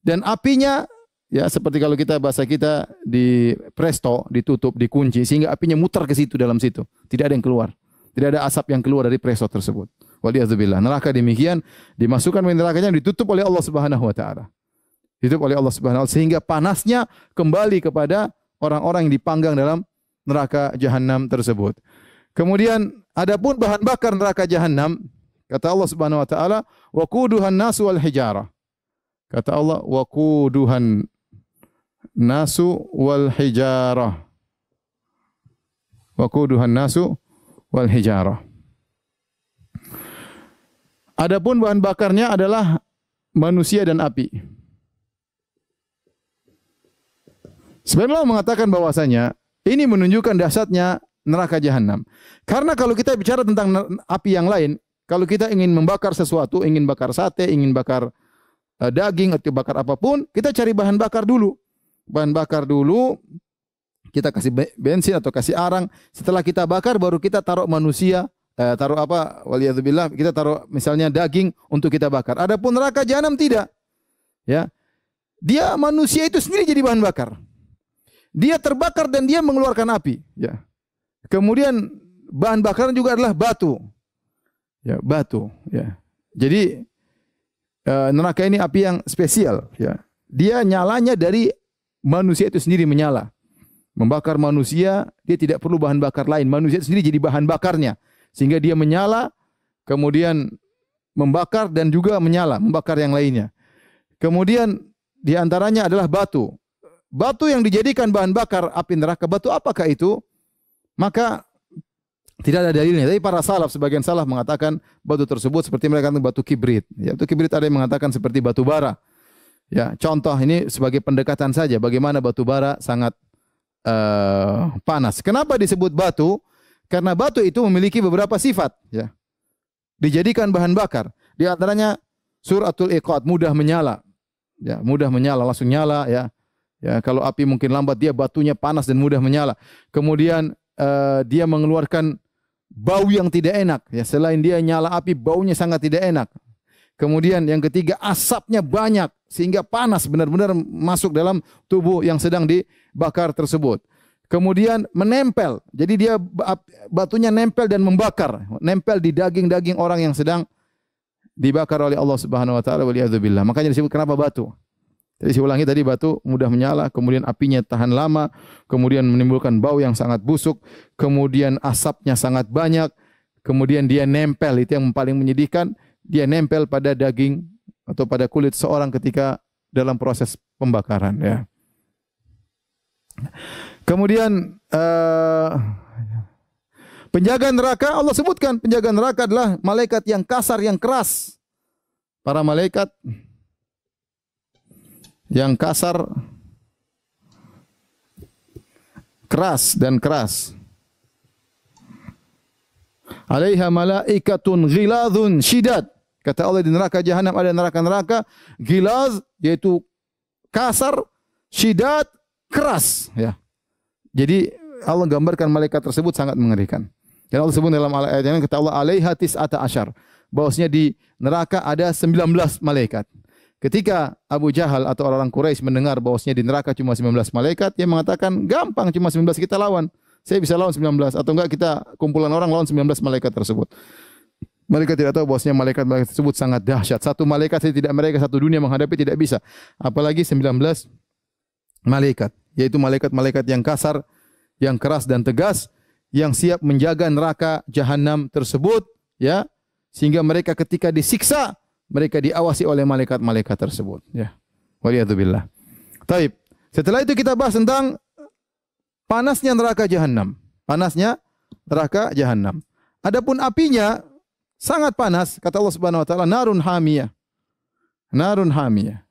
Dan apinya ya seperti kalau kita bahasa kita di presto, ditutup, dikunci sehingga apinya muter ke situ dalam situ. Tidak ada yang keluar. Tidak ada asap yang keluar dari presto tersebut. Waliyadzubillah. Neraka demikian dimasukkan ke nerakanya ditutup oleh Allah Subhanahu wa taala. ditutup oleh Allah Subhanahu wa taala sehingga panasnya kembali kepada orang-orang yang dipanggang dalam neraka jahanam tersebut. Kemudian adapun bahan bakar neraka jahanam, kata Allah Subhanahu wa taala, waquduhan nasu wal hijarah. Kata Allah, waquduhan nasu wal hijarah. Waquduhan nasu wal hijarah. Adapun bahan bakarnya adalah manusia dan api. Sebenarnya mengatakan bahwasanya ini menunjukkan dahsyatnya neraka jahanam. Karena kalau kita bicara tentang api yang lain, kalau kita ingin membakar sesuatu, ingin bakar sate, ingin bakar daging atau bakar apapun, kita cari bahan bakar dulu. Bahan bakar dulu, kita kasih bensin atau kasih arang. Setelah kita bakar, baru kita taruh manusia, taruh apa? Waliyadzubillah, kita taruh misalnya daging untuk kita bakar. Adapun neraka jahanam tidak. Ya, dia manusia itu sendiri jadi bahan bakar. Dia terbakar dan dia mengeluarkan api. Ya. Kemudian bahan bakar juga adalah batu. Ya, batu. Ya. Jadi neraka ini api yang spesial. Ya. Dia nyalanya dari manusia itu sendiri menyala. Membakar manusia, dia tidak perlu bahan bakar lain. Manusia itu sendiri jadi bahan bakarnya. Sehingga dia menyala, kemudian membakar dan juga menyala, membakar yang lainnya. Kemudian di antaranya adalah batu. Batu yang dijadikan bahan bakar api neraka, batu apakah itu? Maka tidak ada dalilnya. Tapi para salaf, sebagian salaf mengatakan batu tersebut seperti mereka katakan batu kibrit. Ya, batu kibrit ada yang mengatakan seperti batu bara. Ya, contoh ini sebagai pendekatan saja bagaimana batu bara sangat panas. Kenapa disebut batu? Karena batu itu memiliki beberapa sifat. Ya, dijadikan bahan bakar. Di antaranya suratul iqad, mudah menyala. Ya, mudah menyala, langsung nyala. Ya, ya kalau api mungkin lambat, dia batunya panas dan mudah menyala. Kemudian dia mengeluarkan bau yang tidak enak. Ya, selain dia nyala api, baunya sangat tidak enak. Kemudian yang ketiga, asapnya banyak sehingga panas benar-benar masuk dalam tubuh yang sedang dibakar tersebut. Kemudian menempel. Jadi dia batunya nempel dan membakar, nempel di daging-daging orang yang sedang dibakar oleh Allah Subhanahu wa taala, waliyadzubillah. Makanya disebut kenapa batu? Jadi saya ulangi tadi, batu mudah menyala, kemudian apinya tahan lama, kemudian menimbulkan bau yang sangat busuk, kemudian asapnya sangat banyak, kemudian dia nempel, itu yang paling menyedihkan, dia nempel pada daging atau pada kulit seorang ketika dalam proses pembakaran, ya. Kemudian penjaga neraka, Allah sebutkan penjaga neraka adalah malaikat yang kasar, yang keras. Para malaikat yang kasar, keras dan keras. Alaiha malaikatun ghiladun syidad. Kata Allah, di neraka jahanam ada neraka-neraka gilaz, yaitu kasar, syidad, keras, ya. Jadi Allah gambarkan malaikat tersebut sangat mengerikan. Dan Allah sebut dalam ayat yang kata Allah, alaiha tis'ata asyar, bahwasanya di neraka ada 19 malaikat. Ketika Abu Jahal atau orang-orang Quraisy mendengar bahwasanya di neraka cuma 19 malaikat, dia mengatakan, gampang, cuma 19 kita lawan. Saya bisa lawan 19, atau enggak kita kumpulan orang lawan 19 malaikat tersebut. Mereka tidak tahu bahwasanya malaikat-malaikat tersebut sangat dahsyat. Satu malaikat saja tidak, mereka satu dunia menghadapi tidak bisa. Apalagi 19 malaikat, yaitu malaikat-malaikat yang kasar, yang keras dan tegas, yang siap menjaga neraka jahanam tersebut, ya, sehingga mereka ketika disiksa, mereka diawasi oleh malaikat-malaikat tersebut, ya. Waliyadzubillah. Taib. Setelah itu kita bahas tentang panasnya neraka jahanam. Panasnya neraka jahanam. Adapun apinya sangat panas, kata Allah Subhanahu wa taala, narun hamiyah. Narun hamiyah.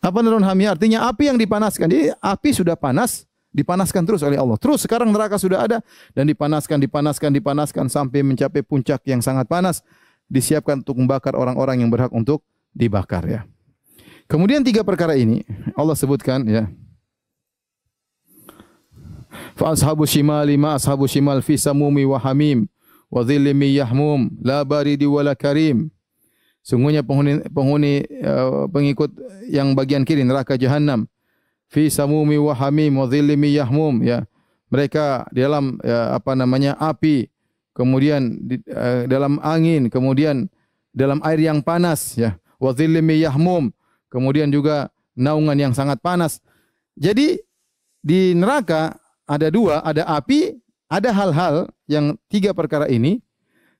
Apa narun hamiyah? Artinya api yang dipanaskan. Jadi api sudah panas, dipanaskan terus oleh Allah. Terus sekarang neraka sudah ada dan dipanaskan sampai mencapai puncak yang sangat panas, disiapkan untuk membakar orang-orang yang berhak untuk dibakar, ya. Kemudian 3 perkara ini Allah sebutkan, ya. Fa ashabu shimali ma ashabu shimal fi samumi wa hamim wa dhillim yahmum la baridi wala karim. Sungguhnya pengikut yang bagian kiri neraka jahanam, fi samumi wa hamim wa dhillim yahmum, ya. Mereka di dalam, ya, apa namanya, api, kemudian dalam angin, kemudian dalam air yang panas, ya. wa dhillim yahmum. Kemudian juga naungan yang sangat panas. Jadi di neraka ada dua, ada api, ada hal-hal yang tiga perkara ini.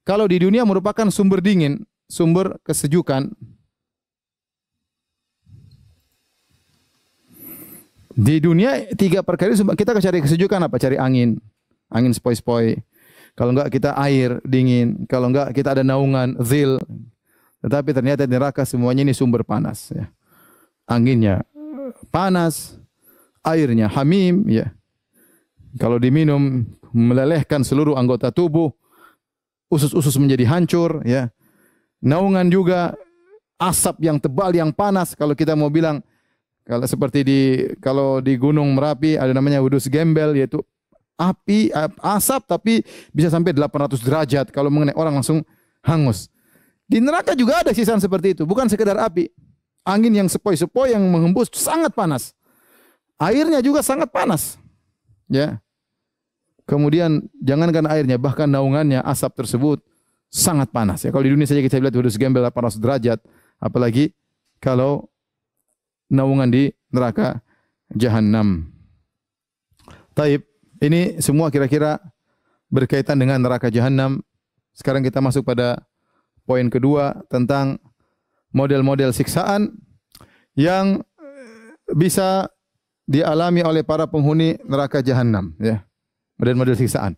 Kalau di dunia merupakan sumber dingin, sumber kesejukan. Di dunia tiga perkara ini kita cari kesejukan apa? Cari angin, angin sepoi-sepoi. Kalau enggak kita air dingin, kalau enggak kita ada naungan zil. Tetapi ternyata di neraka semuanya ini sumber panas. Ya. Anginnya panas, airnya hamim. Ya. Kalau diminum melelehkan seluruh anggota tubuh, usus-usus menjadi hancur. Ya. Naungan juga asap yang tebal yang panas. Kalau kita mau bilang kalau seperti kalau di Gunung Merapi ada namanya Wedus Gembel, yaitu api, asap tapi bisa sampai 800 derajat. Kalau mengenai orang langsung hangus. Di neraka juga ada sisaan seperti itu. Bukan sekedar api. Angin yang sepoi-sepoi yang menghembus sangat panas. Airnya juga sangat panas. Ya. Kemudian jangankan airnya, bahkan naungannya asap tersebut sangat panas. Ya, kalau di dunia saja kita lihat Wedus Gembel 800 derajat. Apalagi kalau naungan di neraka Jahannam. Taib. Ini semua kira-kira berkaitan dengan neraka Jahannam. Sekarang kita masuk pada poin kedua tentang model-model siksaan yang bisa dialami oleh para penghuni neraka Jahannam. Ya, model-model siksaan.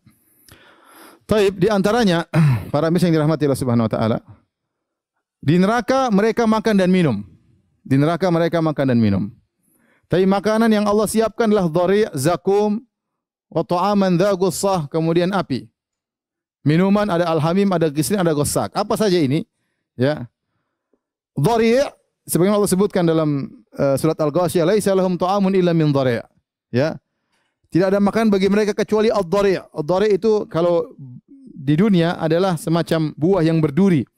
Taib, di antaranya para misal yang dirahmati Allah Subhanahu Wa Taala, di neraka mereka makan dan minum. Di neraka mereka makan dan minum. Tapi makanan yang Allah siapkan adalah dhari', zakum, wa ta'aman dha gussah, kemudian api. Minuman ada al-hamim, ada gislin, ada gossak. Apa saja ini? Ya. Dhari', sebagaimana Allah sebutkan dalam surat Al-Ghasyiyah, laisa lahum ta'amun illa min dhari'. Ya. Tidak ada makan bagi mereka kecuali ad-dhari'. Ad-dhari' itu kalau di dunia adalah semacam buah yang berduri.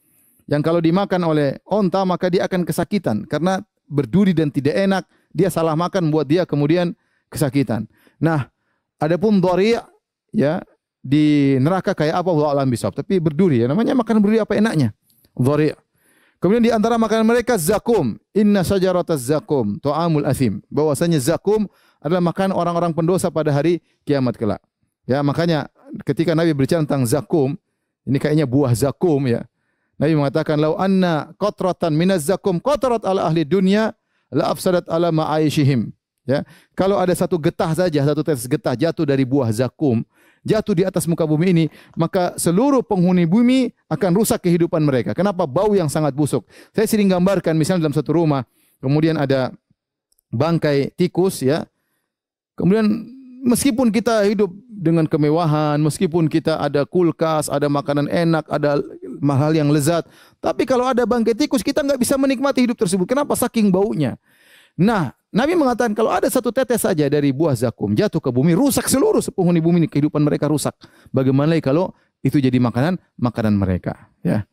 Yang kalau dimakan oleh onta maka dia akan kesakitan karena berduri dan tidak enak. Dia salah makan buat dia kemudian kesakitan. Nah, adapun dhari' ya di neraka kayak apa wallahu a'lam bishawab, tapi berduri ya, namanya makan berduri apa enaknya? Dhari'. Kemudian di antara makanan mereka zakum. Inna syajarataz zakum ta'amul athim. Bahwasanya zakum adalah makan orang-orang pendosa pada hari kiamat kelak. Ya, makanya ketika Nabi berbicara tentang zakum, ini kayaknya buah zakum ya. Nabi mengatakan lau anna qatratan minaz zakum qatarat ala ahli dunya la afsadat ala ma'aishihim. Ya, kalau ada satu getah saja, satu tetes getah jatuh dari buah zakum, jatuh di atas muka bumi ini, maka seluruh penghuni bumi akan rusak kehidupan mereka. Kenapa? Bau yang sangat busuk. Saya sering gambarkan misalnya dalam satu rumah, kemudian ada bangkai tikus ya. Kemudian meskipun kita hidup dengan kemewahan, meskipun kita ada kulkas, ada makanan enak, ada hal yang lezat, tapi kalau ada bangkai tikus kita nggak bisa menikmati hidup tersebut. Kenapa? Saking baunya. Nah, Nabi mengatakan kalau ada satu tetes saja dari buah zakum jatuh ke bumi, rusak seluruh penghuni bumi ini, kehidupan mereka rusak. Bagaimana kalau itu jadi makanan mereka? Ya,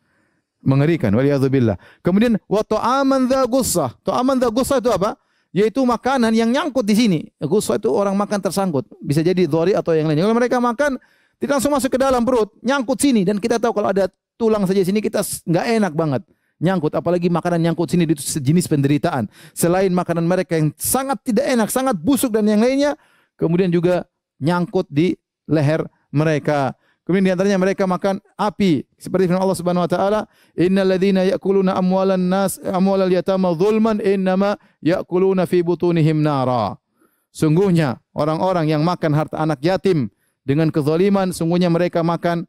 mengerikan. Waliyadzubillah. Kemudian wa ta'aman dza gussah. Ta'aman dza gussah itu apa? Yaitu makanan yang nyangkut di sini. Gussah itu orang makan tersangkut. Bisa jadi dhari atau yang lainnya. Kalau mereka makan tidak langsung masuk ke dalam perut, nyangkut sini, dan kita tahu kalau ada tulang saja sini kita nggak enak banget. Nyangkut, apalagi makanan nyangkut sini itu sejenis penderitaan. Selain makanan mereka yang sangat tidak enak, sangat busuk dan yang lainnya, kemudian juga nyangkut di leher mereka. Kemudian di antaranya mereka makan api. Seperti firman Allah Subhanahu wa taala, "Innal ladzina ya'kuluna amwalal yatama dzulman innama ya'kuluna fi butunihim nara." Sungguhnya orang-orang yang makan harta anak yatim dengan kezaliman, sungguhnya mereka makan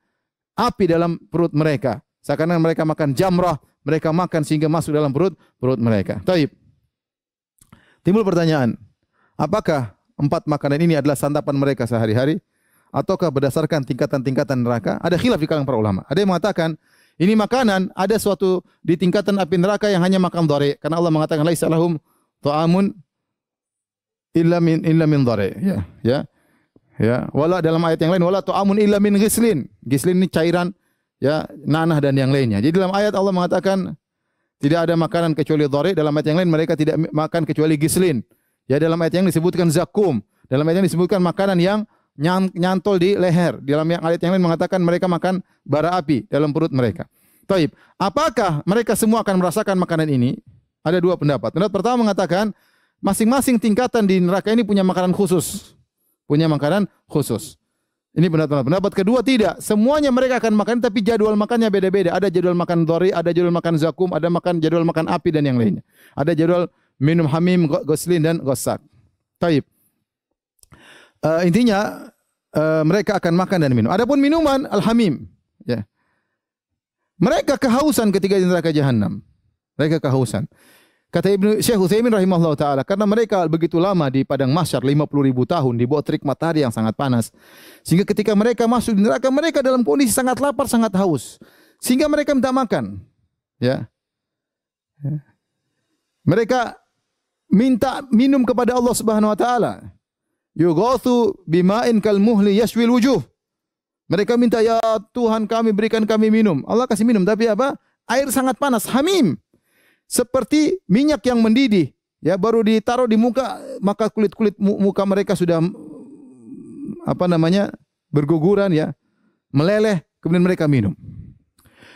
api dalam perut mereka. Seakan-akan mereka makan jamrah, mereka makan sehingga masuk dalam perut mereka. Taib. Timbul pertanyaan, apakah 4 makanan ini adalah santapan mereka sehari-hari? Ataukah berdasarkan tingkatan-tingkatan neraka? Ada khilaf di kalangan para ulama. Ada yang mengatakan, ini makanan, ada suatu di tingkatan api neraka yang hanya makan dhari. Karena Allah mengatakan, laisa lahum ta'amun illa min dhari. Ya. Wala dalam ayat yang lain, wala ta'amun illa min ghislin. Ghislin ini cairan, ya, nanah dan yang lainnya. Jadi dalam ayat Allah mengatakan tidak ada makanan kecuali dhari. Dalam ayat yang lain mereka tidak makan kecuali gislin. Ya, dalam ayat yang disebutkan zakum. Dalam ayat yang disebutkan makanan yang nyantol di leher. Dalam ayat yang lain mengatakan mereka makan bara api dalam perut mereka. Taib. Apakah mereka semua akan merasakan makanan ini? Ada dua pendapat. Pendapat pertama mengatakan masing-masing tingkatan di neraka ini punya makanan khusus. Punya makanan khusus. Ini pendapat. Pendapat kedua tidak. Semuanya mereka akan makan tapi jadwal makannya beda-beda. Ada jadwal makan dhari, ada jadwal makan zakum, ada jadwal makan api dan yang lainnya. Ada jadwal minum hamim, ghuslin dan ghassak. Taib. Intinya mereka akan makan dan minum. Adapun minuman al-hamim, ya. Mereka kehausan ketika di neraka jahanam. Mereka kehausan. Kata Syekh Utsaimin rahimahullah taala, karena mereka begitu lama di padang mahsyar 50.000 tahun di bawah terik matahari yang sangat panas. Sehingga ketika mereka masuk di neraka, mereka dalam kondisi sangat lapar, sangat haus. Sehingga mereka minta makan. Ya. Mereka minta minum kepada Allah Subhanahu wa taala. Yughathu bima'in kal muhli yashwil wujuh. Mereka minta, ya Tuhan kami, berikan kami minum. Allah kasih minum, tapi apa? Air sangat panas, hamim. Seperti minyak yang mendidih, ya, baru ditaruh di muka, maka kulit-kulit muka mereka sudah berguguran, ya, meleleh, kemudian mereka minum.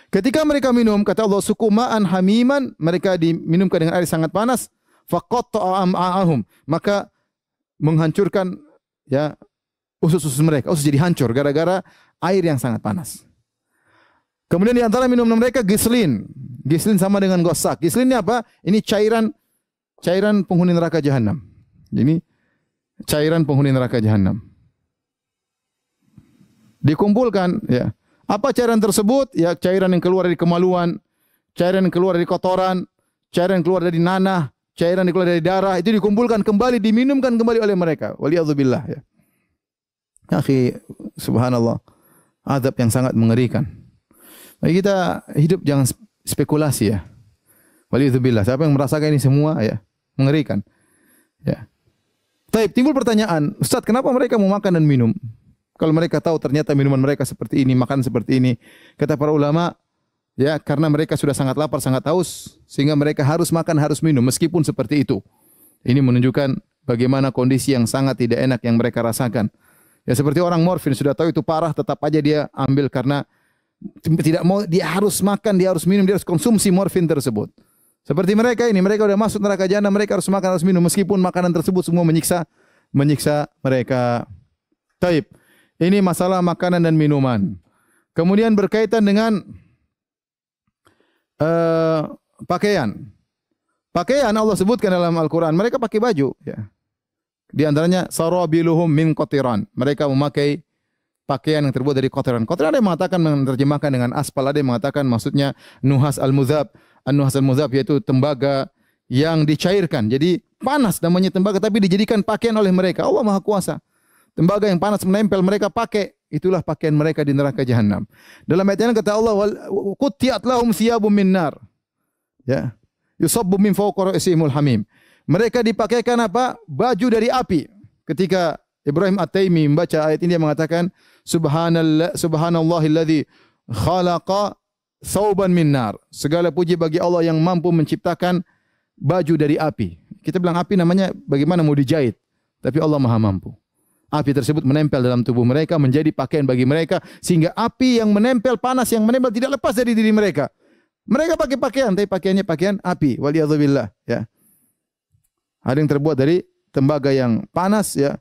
Ketika mereka minum, kata Allah, sukuma'an hamiman, mereka diminumkan dengan air sangat panas, faqatta'a am'a'ahum, maka menghancurkan, ya, usus-usus mereka, usus jadi hancur gara-gara air yang sangat panas. Kemudian di antara minuman mereka gislin. Gislin sama dengan ghassak. Gislin ini apa? Ini cairan penghuni neraka jahanam. Ini cairan penghuni neraka jahanam. Dikumpulkan, ya. Apa cairan tersebut? Ya, cairan yang keluar dari kemaluan, cairan yang keluar dari kotoran, cairan yang keluar dari nanah, cairan yang keluar dari darah, itu dikumpulkan kembali, diminumkan kembali oleh mereka. Waliyadzubillah, ya. Akhi, subhanallah. Azab yang sangat mengerikan. Bagi kita hidup jangan spekulasi, ya. Waliyadzubillah. Siapa yang merasakan ini semua, ya, mengerikan. Ya. Taib, timbul pertanyaan, Ustaz, kenapa mereka mau makan dan minum? Kalau mereka tahu ternyata minuman mereka seperti ini, makan seperti ini. Kata para ulama, ya, karena mereka sudah sangat lapar, sangat haus, sehingga mereka harus makan, harus minum, meskipun seperti itu. Ini menunjukkan bagaimana kondisi yang sangat tidak enak yang mereka rasakan. Ya, seperti orang morfin, sudah tahu itu parah, tetap aja dia ambil karena tidak mau, dia harus makan, dia harus minum, dia harus konsumsi morfin tersebut. Seperti mereka ini, mereka sudah masuk neraka jahanam, mereka harus makan, harus minum, meskipun makanan tersebut semua menyiksa mereka. Taib. Ini masalah makanan dan minuman. Kemudian berkaitan dengan pakaian. Pakaian Allah sebutkan dalam Al-Quran, mereka pakai baju. Ya. Di antaranya sarabiluhum min qatiran. Mereka memakai pakaian yang terbuat dari kotoran. Kotoran ada yang mengatakan, menerjemahkan dengan aspal, ada yang mengatakan maksudnya nuhas al-muzab. An-nuhas al-muzab yaitu tembaga yang dicairkan. Jadi panas namanya tembaga, tapi dijadikan pakaian oleh mereka. Allah Maha Kuasa. Tembaga yang panas menempel, mereka pakai. Itulah pakaian mereka di neraka jahanam. Dalam ayat yang kata Allah, qutti'at lahum thiyabun min nar. Ya. Yusabbu min fawqa ra'sihimul hamim. Mereka dipakaikan apa? Baju dari api. Ketika Ibrahim At-Taimi membaca ayat ini, dia mengatakan, Subhanallahilladzi khalaqa thawban min nar. Segala puji bagi Allah yang mampu menciptakan baju dari api. Kita bilang api namanya bagaimana mau dijahit, tapi Allah Maha mampu. Api tersebut menempel dalam tubuh mereka, menjadi pakaian bagi mereka, sehingga api yang menempel, panas yang menempel tidak lepas dari diri mereka. Mereka pakai pakaian, tapi pakaiannya pakaian api. Waliyadzubillah, ya. Ada yang terbuat dari tembaga yang panas, ya.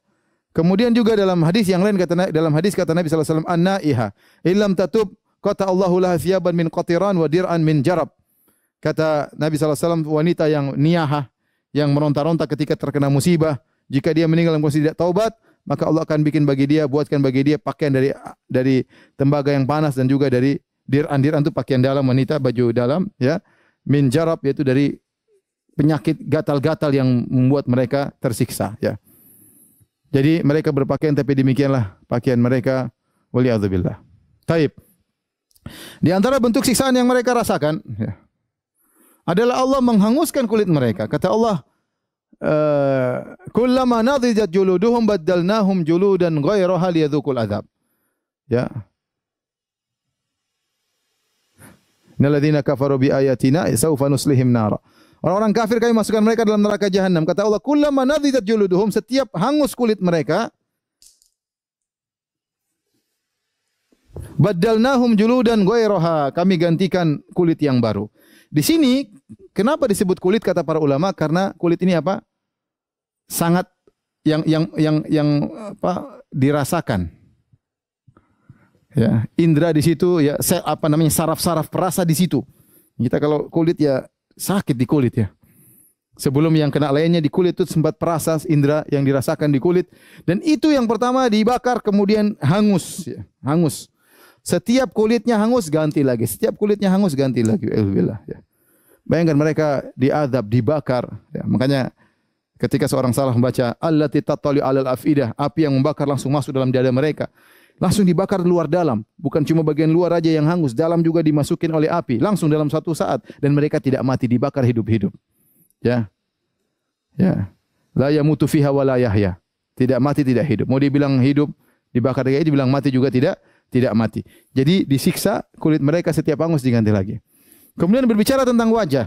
Kemudian juga dalam hadis yang lain kata Nabi sallallahu alaihi wasallam, an-naiha illam tatub qata Allahu laha thiyaban min qatiran wa dir'an min jarab. Kata Nabi sallallahu alaihi wasallam, wanita yang niyahah, yang meronta-ronta ketika terkena musibah, jika dia meninggal dalam kondisi tidak taubat, maka Allah akan buatkan bagi dia pakaian dari tembaga yang panas dan juga dari dir'an. Dir'an itu pakaian dalam wanita, baju dalam, ya. Min jarab yaitu dari penyakit gatal-gatal yang membuat mereka tersiksa, ya. Jadi mereka berpakaian, tapi demikianlah pakaian mereka. Waliyadzubillah. Taib. Di antara bentuk siksaan yang mereka rasakan, ya, adalah Allah menghanguskan kulit mereka. Kata Allah, kullama nadijat juluduhum baddalnahum juludan ghairaha liyadzuqul azab. Ya. Innal ladzina kafaru bi ayatina sawfa nuslihim nara. Orang-orang kafir kami masukkan mereka dalam neraka jahanam. Kata Allah, kullama nadijat juluduhum, setiap hangus kulit mereka, Baddalnahum juludan ghairaha, kami gantikan kulit yang baru. Di sini kenapa disebut kulit kata para ulama? Karena kulit ini apa? Sangat yang apa dirasakan. Ya, indra di situ ya, apa namanya saraf-saraf perasa di situ. Kita kalau kulit ya sakit di kulit ya. Sebelum yang kena lainnya di kulit itu sempat perasa indra yang dirasakan di kulit, dan itu yang pertama dibakar kemudian hangus ya, hangus. Setiap kulitnya hangus ganti lagi, setiap kulitnya hangus ganti lagi. Alhamdulillah ya. Bayangkan mereka diazab, dibakar ya. Makanya ketika seorang salah membaca allati tattali alal afidah, api yang membakar langsung masuk dalam dada mereka. Langsung dibakar luar dalam, bukan cuma bagian luar aja yang hangus, dalam juga dimasukin oleh api langsung dalam satu saat, dan mereka tidak mati, dibakar hidup-hidup. Ya. Ya. La yamutu fiha wa la yahya. Tidak mati, tidak hidup. Mau dibilang hidup, dibakar lagi, dibilang mati juga tidak mati. Jadi disiksa, kulit mereka setiap hangus diganti lagi. Kemudian berbicara tentang wajah.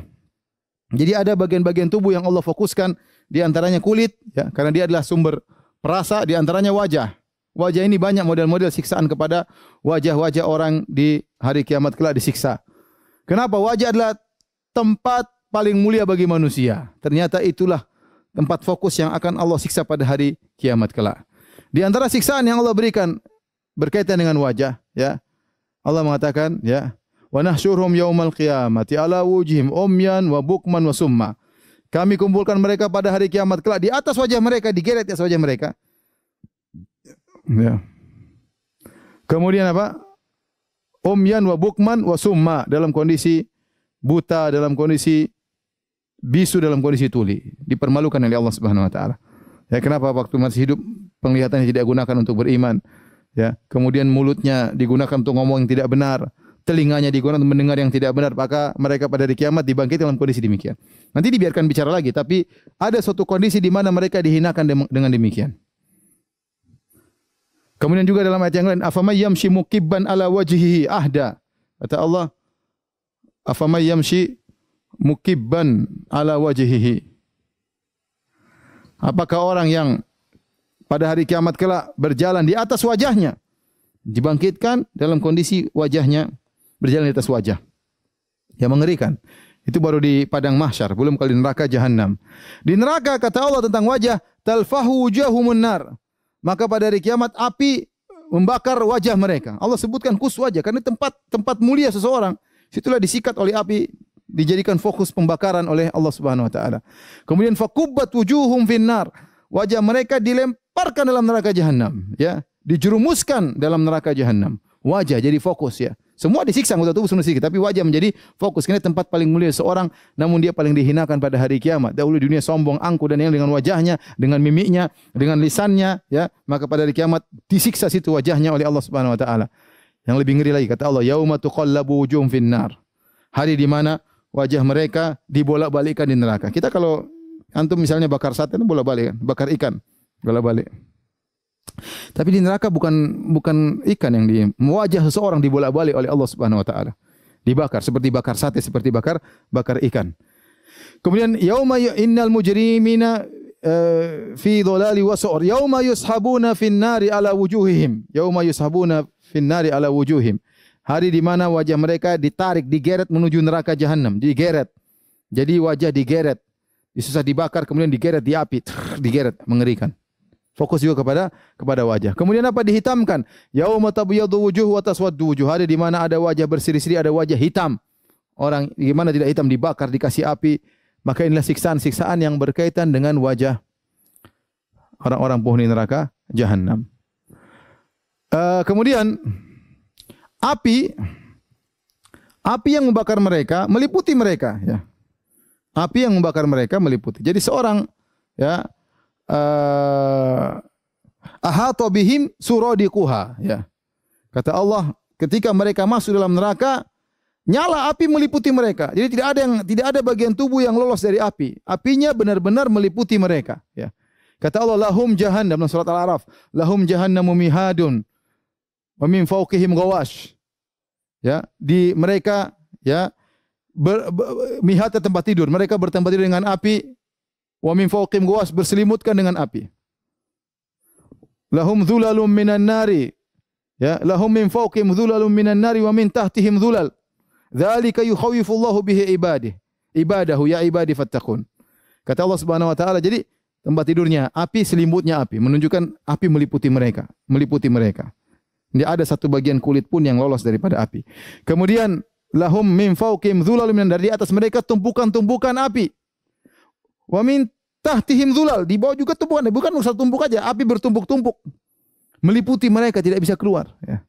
Jadi ada bagian-bagian tubuh yang Allah fokuskan, di antaranya kulit ya, karena dia adalah sumber perasa, di antaranya wajah. Wajah ini banyak model-model siksaan kepada wajah-wajah orang di hari kiamat kelak disiksa. Kenapa? Wajah adalah tempat paling mulia bagi manusia. Ternyata itulah tempat fokus yang akan Allah siksa pada hari kiamat kelak. Di antara siksaan yang Allah berikan berkaitan dengan wajah, ya. Allah mengatakan, ya, wa nahsyurhum yaumal qiyamati ala wujhihim umyan wa bukman wa summa. Kami kumpulkan mereka pada hari kiamat kelak di atas wajah mereka, digeret di atas wajah mereka. Ya. Kemudian apa? Umyan wa bukman wa summa, dalam kondisi buta, dalam kondisi bisu, dalam kondisi tuli, dipermalukan oleh Allah Subhanahu wa taala. Ya, kenapa waktu masih hidup penglihatannya tidak digunakan untuk beriman? Ya, kemudian mulutnya digunakan untuk ngomong yang tidak benar, telinganya digunakan untuk mendengar yang tidak benar, maka mereka pada hari kiamat dibangkit dalam kondisi demikian. Nanti dibiarkan bicara lagi, tapi ada suatu kondisi di mana mereka dihinakan dengan demikian. Kemudian juga dalam ayat yang lain, afamay yamshi mukibban ala wajhihi ahda. Kata Allah, afamay yamshi mukibban ala wajhihi. Apakah orang yang pada hari kiamat kelak berjalan di atas wajahnya, dibangkitkan dalam kondisi wajahnya berjalan di atas wajah. Yang mengerikan. Itu baru di padang mahsyar, belum kali neraka jahanam. Di neraka kata Allah tentang wajah, talfahu wujuhumun nar. Maka pada hari kiamat api membakar wajah mereka. Allah sebutkan khusus wajah karena tempat mulia seseorang. Situlah disikat oleh api, dijadikan fokus pembakaran oleh Allah Subhanahu wa taala. Kemudian fakubbat wujuhum finnar. Wajah mereka dilemparkan dalam neraka jahanam, ya, dijerumuskan dalam neraka jahanam. Wajah jadi fokus ya. Semua disiksa anggota tubuh semua disiksa, tapi wajah menjadi fokus. Karena tempat paling mulia seorang, namun dia paling dihinakan pada hari kiamat. Dahulu dunia sombong, angkuh dan yang dengan wajahnya, dengan mimiknya, dengan lisannya, ya, maka pada hari kiamat disiksa situ wajahnya oleh Allah Subhanahu wa taala. Yang lebih ngeri lagi kata Allah, yauma tuqallabu wujuhum finnar. Hari di mana wajah mereka dibolak-balikkan di neraka. Kita kalau antum misalnya bakar sate itu bolak-balik kan, bakar ikan bolak-balik. Tapi di neraka bukan ikan yang wajah seseorang dibolak-balik oleh Allah Subhanahu wa taala. Dibakar seperti bakar sate, seperti bakar ikan. Kemudian yauma innal mujrimina fi dhalali wa su'ur yauma yushabuna fin nari ala wujuhihim. Yauma yushabuna fin nari ala wujuhihim. Hari di mana wajah mereka ditarik, digeret menuju neraka jahanam, digeret. Jadi wajah digeret. Disusah dibakar kemudian digeret di api, digeret, mengerikan. Fokus juga kepada wajah. Kemudian apa? Dihitamkan. Yauma tabyaddu wujuh wa taswaddu wujuh. Hari di mana ada wajah berseri-seri, ada wajah hitam. Orang gimana tidak hitam dibakar, dikasih api. Maka inilah siksaan-siksaan yang berkaitan dengan wajah orang-orang penghuni neraka jahanam. Kemudian api yang membakar mereka meliputi mereka, ya. Api yang membakar mereka meliputi. Jadi seorang, ya, ahata bihim suradiquha, ya. Kata Allah, ketika mereka masuk dalam neraka, nyala api meliputi mereka. Jadi tidak ada bagian tubuh yang lolos dari api. Apinya benar-benar meliputi mereka, ya. Kata Allah, lahum jahannam dalam surat Al-A'raf, lahum jahannamu mihadun wa min fawqihim ghawash. Ya, di mereka, ya, mihad tempat tidur. Mereka bertempat tidur dengan api. Wa min fawqihim ghawash, berselimutkan dengan api. Lahum dhulalum minan nari Ya, lahum min fawqihim dhulalun minan nari wa min tahtihim dhulal. Dzalika yukhawwifullahu bihi ibadahu ya ibadi fattaqun. Kata Allah Subhanahu wa taala, jadi tempat tidurnya api, selimutnya api, menunjukkan api meliputi mereka, meliputi mereka. Tidak ada satu bagian kulit pun yang lolos daripada api. Kemudian lahum min fawqihim dhulalun minan nari, di atas mereka tumpukan-tumpukan api. Wa min tahtihim dhulal, di bawah juga tumpukan, bukan satu tumpuk aja, api bertumpuk-tumpuk. Meliputi mereka, tidak bisa keluar. Ya.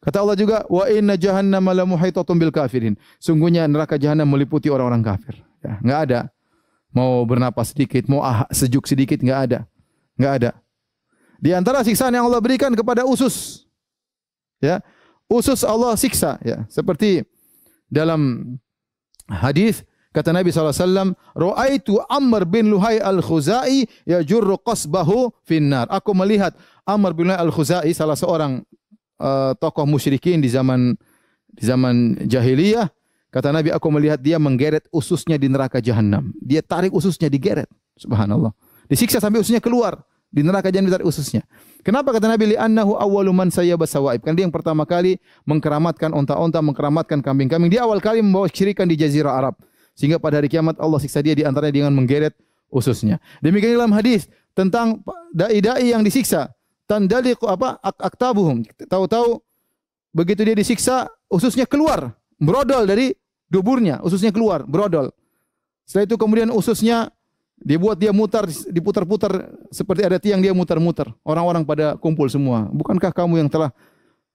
Kata Allah juga, wa inna jahannama la muhitatun bil kafirin. Sungguhnya neraka jahanam meliputi orang-orang kafir. Ya, enggak ada. Mau bernapas sedikit, mau sejuk sedikit, enggak ada. Enggak ada. Di antara siksaan yang Allah berikan kepada usus. Ya. Usus Allah siksa, ya. Seperti dalam hadis kata Nabi SAW, Ra'aitu Amr bin Luhai al-Khuzai yajurru qasbahu finnar. Aku melihat Amr bin Luhai al-Khuzai, salah seorang tokoh musyrikin di zaman jahiliyah. Kata Nabi, aku melihat dia menggeret ususnya di neraka jahanam. Dia tarik ususnya, digeret. Subhanallah. Disiksa sampai ususnya keluar. Di neraka jahanam ditarik ususnya. Kenapa kata Nabi? Li'annahu awwalu man sayyaba sawaib. Kan dia yang pertama kali mengkeramatkan onta-onta, mengkeramatkan kambing-kambing. Dia awal kali membawa kesyirikan di Jazirah Arab. Sehingga pada hari kiamat Allah siksa dia di antaranya dengan menggeret ususnya. Demikian dalam hadis tentang dai-dai yang disiksa. Tandaliqu aktabuhum. Tahu-tahu begitu dia disiksa, ususnya keluar, brodol dari duburnya, ususnya keluar, brodol. Setelah itu kemudian ususnya dibuat dia mutar, diputar-putar seperti ada tiang, dia mutar-mutar. Orang-orang pada kumpul semua. Bukankah kamu yang telah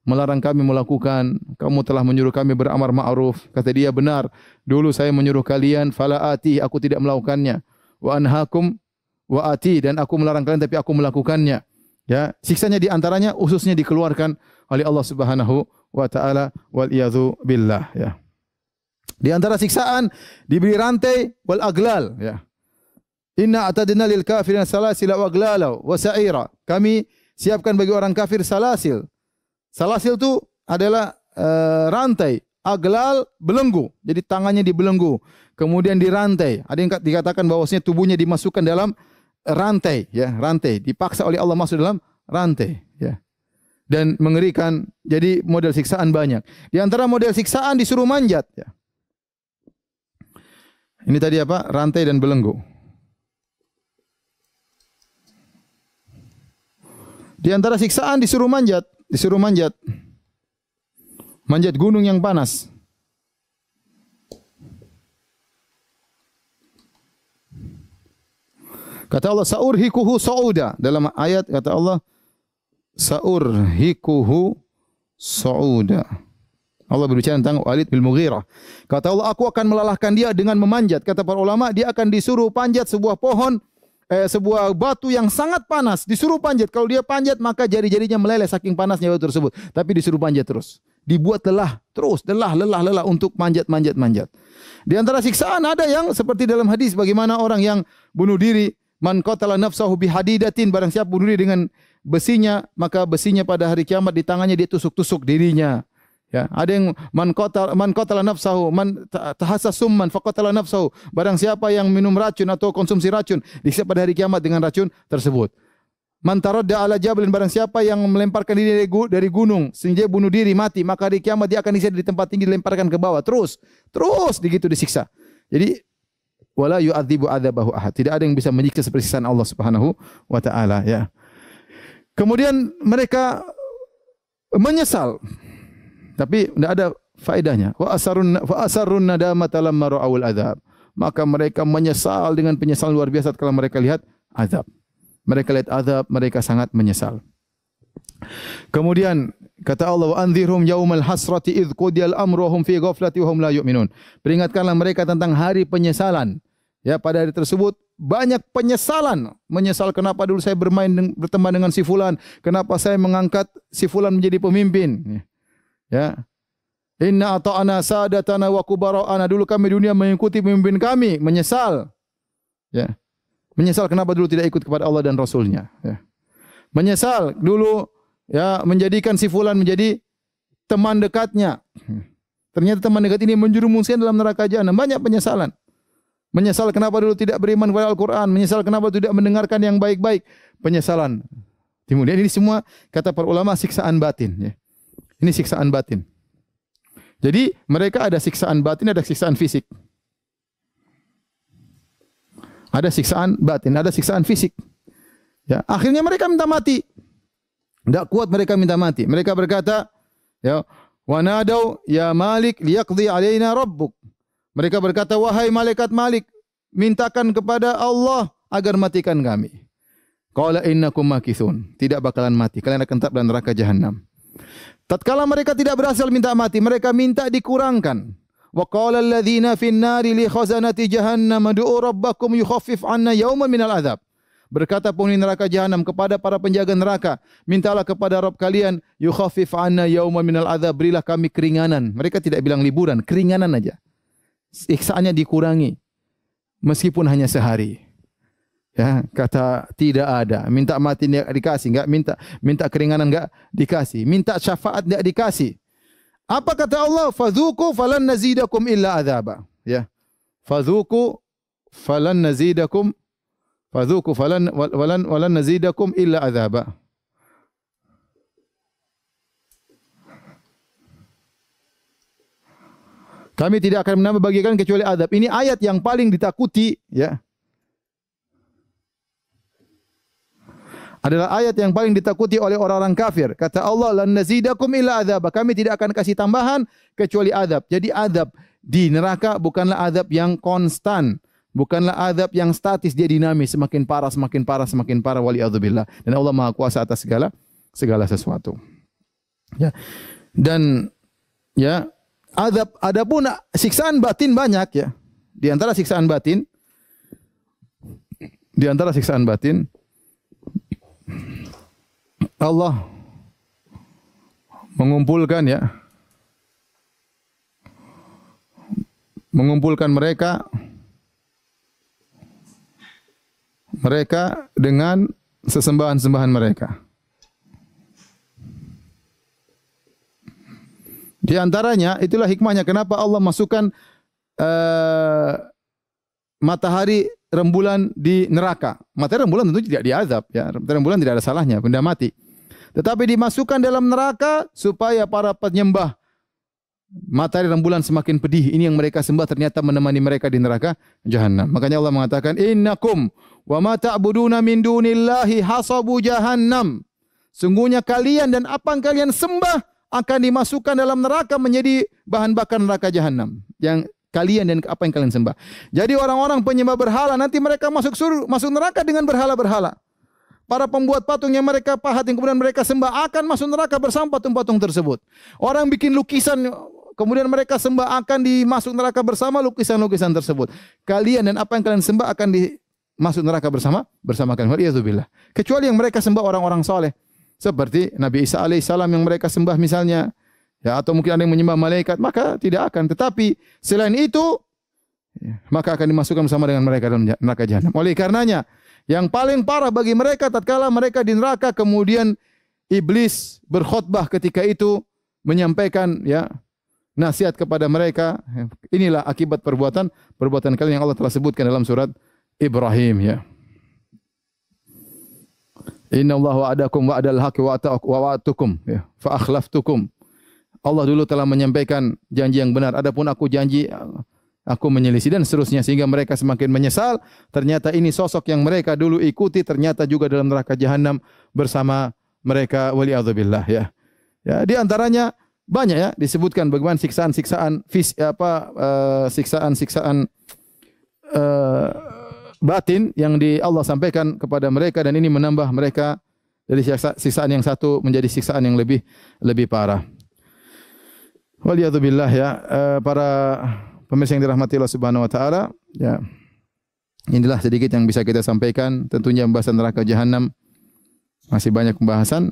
melarang kami melakukan, kamu telah menyuruh kami beramar ma'ruf? Kata dia, benar. Dulu saya menyuruh kalian, fala ati, aku tidak melakukannya. Wa anhakum wa ati, dan aku melarang kalian tapi aku melakukannya. Ya, siksanya di antaranya ususnya dikeluarkan oleh Allah Subhanahu wa taala, wal iyadzu billah, ya. Di antara siksaan diberi rantai wal aglal, ya. Inna atadna lil kafirin salasila wa aglala wa sa'ira. Kami siapkan bagi orang kafir salasil. Salasil itu adalah rantai, aglal belenggu. Jadi tangannya dibelenggu, kemudian dirantai. Ada yang dikatakan bahwasanya tubuhnya dimasukkan dalam rantai, ya, rantai. Dipaksa oleh Allah masuk dalam rantai, ya. Dan mengerikan. Jadi model siksaan banyak. Di antara model siksaan disuruh manjat, ya. Ini tadi apa? Rantai dan belenggu. Di antara siksaan disuruh manjat. Manjat gunung yang panas. Kata Allah, saurhikuhu sa'uda. Dalam ayat kata Allah, saurhikuhu sa'uda. Allah berbicara tentang Walid bin Mughirah. Kata Allah, aku akan melalahkan dia dengan memanjat. Kata para ulama, dia akan disuruh panjat sebuah pohon, sebuah batu yang sangat panas, disuruh panjat. Kalau dia panjat, maka jari-jarinya meleleh saking panasnya batu tersebut. Tapi disuruh panjat terus. Dibuat lelah terus, lelah untuk manjat. Di antara siksaan ada yang seperti dalam hadis, bagaimana orang yang bunuh diri, man qatala nafsahu bihadidatin, barang siapa bunuh diri dengan besinya, maka besinya pada hari kiamat di tangannya dia tusuk-tusuk dirinya. Ya, ada yang man qatala nafsahu, man tahassa summan faqatala nafsahu. Barang siapa yang minum racun atau konsumsi racun, disiksa pada hari kiamat dengan racun tersebut. Man taradda ala jabalin, barang siapa yang melemparkan diri dari gunung sehingga bunuh diri mati, maka hari kiamat dia akan disiksa di tempat tinggi, dilemparkan ke bawah. Terus begitu disiksa. Jadi wala yu'adzibu adzabahu ahad. Tidak ada yang bisa menyiksa seperti siksaan Allah Subhanahu wa taala, ya. Kemudian mereka menyesal. Tapi tidak ada faedahnya. Wa asarrun nadamata lamma ra'awul adzab. Maka mereka menyesal dengan penyesalan luar biasa kalau mereka lihat azab. Mereka lihat azab, mereka sangat menyesal. Kemudian kata Allah, wa anzirhum yaumal hasrati idz qudiyal amru hum fi ghaflati wa hum la yu'minun. Peringatkanlah mereka tentang hari penyesalan. Ya, pada hari tersebut banyak penyesalan. Menyesal kenapa dulu saya berteman dengan si fulan, kenapa saya mengangkat si fulan menjadi pemimpin. Ya. Inna ata'ana sadatana wa kubara'ana. Dulu kami dunia mengikuti pemimpin kami, menyesal. Ya. Menyesal kenapa dulu tidak ikut kepada Allah dan Rasulnya. Ya. Menyesal dulu, ya, menjadikan si fulan menjadi teman dekatnya. Ternyata teman dekat ini menjerumuskan dalam neraka jahanam. Banyak penyesalan. Menyesal kenapa dulu tidak beriman kepada Al-Quran. Menyesal kenapa tidak mendengarkan yang baik-baik. Penyesalan. Kemudian ini semua kata para ulama siksaan batin. Ya. Ini siksaan batin. Jadi mereka ada siksaan batin, ada siksaan fisik. Ada siksaan batin, ada siksaan fisik. Ya, akhirnya mereka minta mati. Tidak kuat mereka minta mati. Mereka berkata, ya, wa nadau ya Malik liyaqdi alaina rabbuk. Mereka berkata, wahai malaikat Malik, mintakan kepada Allah agar matikan kami. Qala innakum makithun. Tidak bakalan mati. Kalian akan tetap dalam neraka jahanam. Tatkala mereka tidak berhasil minta mati, mereka minta dikurangkan. Wa qala alladhina fin nari li khazanati jahannam ud'u rabbakum yukhaffif 'anna yawman minal adzab. Berkata penghuni neraka jahanam kepada para penjaga neraka, mintalah kepada Rabb kalian yukhaffif 'anna yawman minal adzab, berilah kami keringanan. Mereka tidak bilang liburan, keringanan aja. Siksaannya dikurangi meskipun hanya sehari. Ya, kata tidak ada. Minta mati enggak dikasih, enggak minta keringanan enggak dikasih, minta syafaat enggak dikasih. Apa kata Allah? Fadzuku falan nazidakum illa adzaba. Ya. Fadzuku falan nazidakum fadzuku falan nazidakum illa adzaba. Kami tidak akan menambah bagi kalian kecuali azab. Ini ayat yang paling ditakuti, ya. Adalah ayat yang paling ditakuti oleh orang-orang kafir. Kata Allah, lan nazidakum illa adzab. Kami tidak akan kasih tambahan kecuali azab. Jadi azab di neraka bukanlah azab yang konstan, bukanlah azab yang statis, dia dinamis, semakin parah, semakin parah, semakin parah, wali'adzubillah. Dan Allah Maha Kuasa atas segala sesuatu. Ya. Dan ya, azab adapun siksaan batin banyak, ya. Di antara siksaan batin Allah mengumpulkan, ya, mereka dengan sesembahan-sembahan mereka. Di antaranya itulah hikmahnya kenapa Allah masukkan matahari rembulan di neraka. Matahari rembulan tentu tidak diazab, ya. Matahari rembulan tidak ada salahnya, benda mati. Tetapi dimasukkan dalam neraka supaya para penyembah matahari rembulan semakin pedih. Ini yang mereka sembah ternyata menemani mereka di neraka jahanam. Makanya Allah mengatakan, innakum wa ma ta'buduna min dunillahi hasabu jahannam. Sungguhnya kalian dan apa yang kalian sembah akan dimasukkan dalam neraka menjadi bahan bakar neraka jahanam. Yang kalian dan apa yang kalian sembah. Jadi orang-orang penyembah berhala nanti mereka masuk neraka dengan berhala-berhala. Para pembuat patung yang mereka pahat yang kemudian mereka sembah akan masuk neraka bersama patung-patung tersebut. Orang bikin lukisan kemudian mereka sembah akan dimasuk neraka bersama lukisan-lukisan tersebut. Kalian dan apa yang kalian sembah akan masuk neraka bersama kalian. Waliyadzubillah. Kecuali yang mereka sembah orang-orang soleh. Seperti Nabi Isa alaihissalam yang mereka sembah misalnya. Ya, atau mungkin ada yang menyembah malaikat, maka tidak akan. Tetapi selain itu, ya, maka akan dimasukkan bersama dengan mereka dalam neraka jahanam. Oleh karenanya, yang paling parah bagi mereka tatkala mereka di neraka kemudian iblis berkhutbah ketika itu menyampaikan, ya, nasihat kepada mereka. Inilah akibat perbuatan kalian yang Allah telah sebutkan dalam surat Ibrahim, ya. Inna Allah wa'adakum wa'adal haqqi wa wa'atukum, ya, fa akhlaftukum. Allah dulu telah menyampaikan janji yang benar. Adapun aku janji, aku menyelisih dan seterusnya sehingga mereka semakin menyesal. Ternyata ini sosok yang mereka dulu ikuti ternyata juga dalam neraka jahanam bersama mereka. Waliyadzubillah, ya. Ya, di antaranya banyak, ya, disebutkan bagaimana siksaan-siksaan batin yang Allah sampaikan kepada mereka dan ini menambah mereka dari siksaan yang satu menjadi siksaan yang lebih parah. Waliyadzubillah, ya, para pemirsa yang dirahmati Allah Subhanahu wa taala, ya. Inilah sedikit yang bisa kita sampaikan. Tentunya pembahasan neraka jahanam masih banyak pembahasan.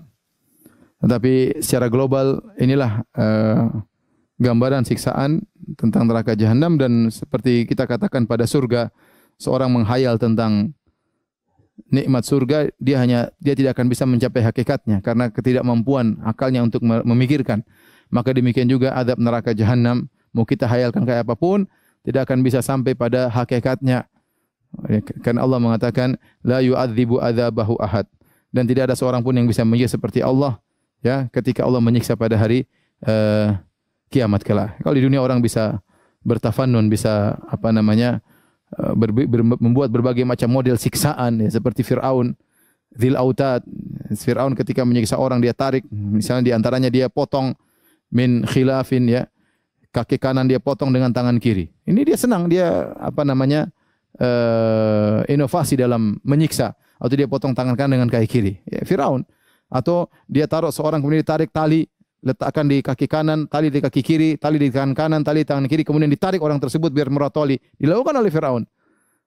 Tetapi secara global inilah gambaran siksaan tentang neraka jahanam dan seperti kita katakan pada surga, seorang menghayal tentang nikmat surga, dia tidak akan bisa mencapai hakikatnya karena ketidakmampuan akalnya untuk memikirkan. Maka demikian juga azab neraka jahanam, mau kita hayalkan kayak apapun, tidak akan bisa sampai pada hakikatnya. Karena Allah mengatakan, la yu'adzibu adzabahu ahad. dan tidak ada seorang pun yang bisa menyiksa seperti Allah, ya, ketika Allah menyiksa pada hari kiamat kelak. Kalau di dunia orang bisa bertafannun, bisa apa namanya, membuat berbagai macam model siksaan, ya, seperti Fir'aun, Dzil Autad. Fir'aun ketika menyiksa orang, dia tarik, misalnya di antaranya dia potong min khilafin, ya, kaki kanan dia potong dengan tangan kiri. Ini dia senang, dia apa namanya, inovasi dalam menyiksa. Atau dia potong tangan kanan dengan kaki kiri, ya, Fir'aun. Atau dia taruh seorang kemudian ditarik tali, letakkan di kaki kanan, tali di kaki kiri, tali di tangan kanan, tali di tangan kiri, kemudian ditarik orang tersebut biar meratoli. Dilakukan oleh Fir'aun.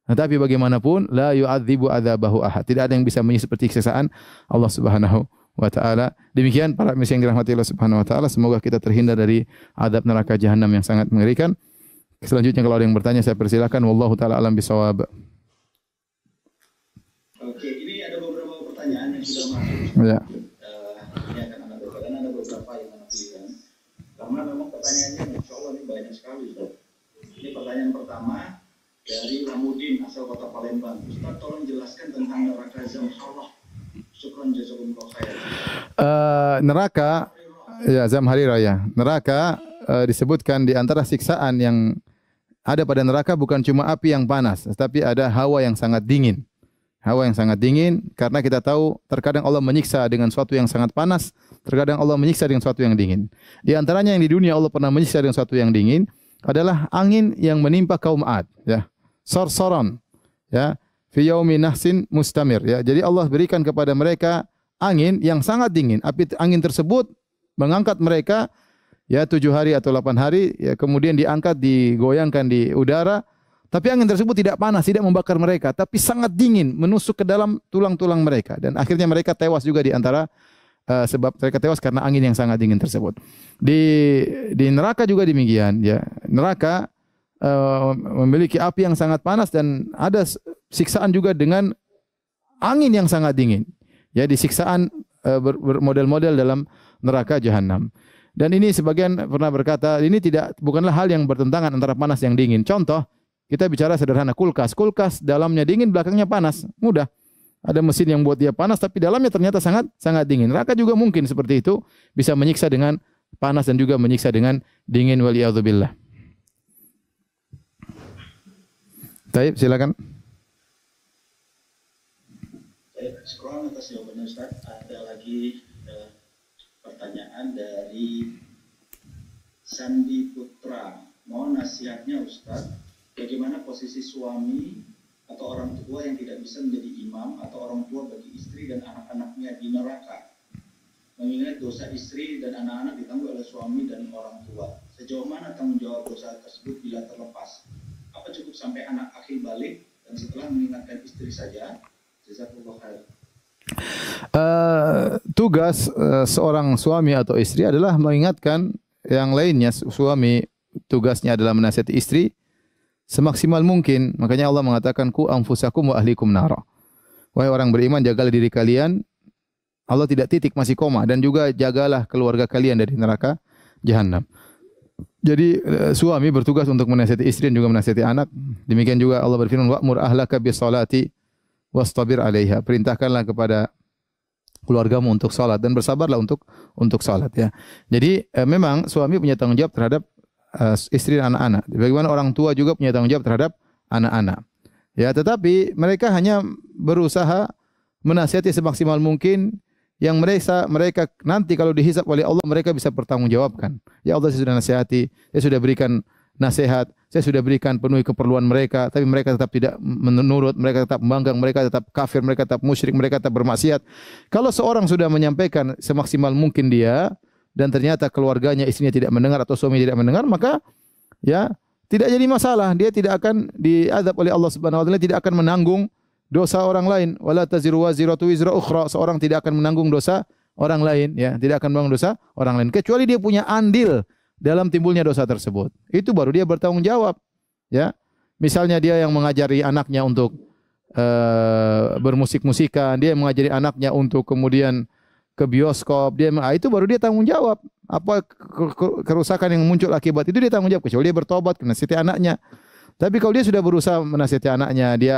Nah, tapi bagaimanapun la yu'adzibu adzabahu ahad. Tidak ada yang bisa menyiksa seperti siksaan Allah Subhanahu wa taala. Demikian para misi yang dirahmati Allah Subhanahu wa taala, semoga kita terhindar dari azab neraka jahanam yang sangat mengerikan. Selanjutnya kalau ada yang bertanya saya persilakan. Wallahu taala alam bisawab. Oke, ini ada beberapa pertanyaan yang sudah masuk. Ya. Ini akan ada beberapa yang anak pilihkan. Karena memang pertanyaannya insya Allah ini banyak sekali, Ustaz. Ini pertanyaan pertama dari Lamudin asal kota Palembang. Ustaz, tolong jelaskan tentang neraka Zamharah. Syukran jazakumullah khair. Neraka, ya, Zamharira, ya. Neraka disebutkan di antara siksaan yang ada pada neraka bukan cuma api yang panas, tetapi ada hawa yang sangat dingin. Hawa yang sangat dingin, karena kita tahu terkadang Allah menyiksa dengan sesuatu yang sangat panas, terkadang Allah menyiksa dengan sesuatu yang dingin. Di antaranya yang di dunia Allah pernah menyiksa dengan sesuatu yang dingin adalah angin yang menimpa kaum 'Ad, ya. Sarsaran, ya, fi yaumi nahsin mustamir, ya. Jadi Allah berikan kepada mereka angin yang sangat dingin. Api angin tersebut mengangkat mereka, ya, 7 hari atau 8 hari, ya, kemudian diangkat, digoyangkan di udara. Tapi angin tersebut tidak panas, tidak membakar mereka, tapi sangat dingin, menusuk ke dalam tulang-tulang mereka. Dan akhirnya mereka tewas juga di antara sebab mereka tewas karena angin yang sangat dingin tersebut. Di neraka juga demikian, ya. Neraka memiliki api yang sangat panas dan ada siksaan juga dengan angin yang sangat dingin. Ya, di siksaan bermodel-model dalam neraka jahanam. Dan ini sebagian pernah berkata, ini bukanlah hal yang bertentangan antara panas yang dingin. Contoh, kita bicara sederhana, kulkas. Kulkas dalamnya dingin, belakangnya panas. Mudah. Ada mesin yang buat dia panas, tapi dalamnya ternyata sangat sangat dingin. Neraka juga mungkin seperti itu, bisa menyiksa dengan panas dan juga menyiksa dengan dingin. Waliyadzubillah. Baik, silakan. Scroll atas jawabannya Ustaz. Ada lagi pertanyaan dari Sandi Putra. Mohon nasihatnya Ustaz. Bagaimana posisi suami atau orang tua yang tidak bisa menjadi imam atau orang tua bagi istri dan anak-anaknya di neraka? Mengingat dosa istri dan anak-anak ditanggung oleh suami dan orang tua. Sejauh mana tanggung jawab dosa tersebut bila terlepas? Apa cukup sampai anak akhir balik dan setelah mengingatkan istri saja? Jazakallahu khair. Tugas seorang suami atau istri adalah mengingatkan yang lainnya. Suami tugasnya adalah menasihati istri semaksimal mungkin. Makanya Allah mengatakan ku anfusakum wa ahlikum nara. Wahai orang beriman, jagalah diri kalian. Allah tidak titik, masih koma, dan juga jagalah keluarga kalian dari neraka jahanam. Jadi suami bertugas untuk menasihati istri dan juga menasihati anak. Demikian juga Allah berfirman wa'mur ahlaka bis salati wastabir 'alaiha. Perintahkanlah kepada keluargamu untuk salat dan bersabarlah untuk salat, ya. Jadi memang suami punya tanggung jawab terhadap istri dan anak-anak. Bagaimana orang tua juga punya tanggung jawab terhadap anak-anak. Ya, tetapi mereka hanya berusaha menasihati semaksimal mungkin yang mereka nanti kalau dihisab oleh Allah mereka bisa bertanggungjawabkan. Ya Allah, saya sudah nasihati, saya sudah berikan nasihat, saya sudah berikan penuhi keperluan mereka, tapi mereka tetap tidak menurut, mereka tetap membangkang, mereka tetap kafir, mereka tetap musyrik, mereka tetap bermaksiat. Kalau seorang sudah menyampaikan semaksimal mungkin dia dan ternyata keluarganya, istrinya tidak mendengar atau suami tidak mendengar, maka ya tidak jadi masalah. Dia tidak akan diazab oleh Allah Subhanahu wa taala, tidak akan menanggung dosa orang lain. Wala taziru waziratu wizra ukhra. Seorang tidak akan menanggung dosa orang lain, ya, tidak akan menanggung dosa orang lain kecuali dia punya andil dalam timbulnya dosa tersebut. Itu baru dia bertanggung jawab, ya. Misalnya dia yang mengajari anaknya untuk bermusik-musikan, dia yang mengajari anaknya untuk kemudian ke bioskop, itu baru dia tanggung jawab. Apa kerusakan yang muncul akibat itu dia tanggung jawab, kecuali dia bertobat, menasihati anaknya. Tapi kalau dia sudah berusaha menasihati anaknya, dia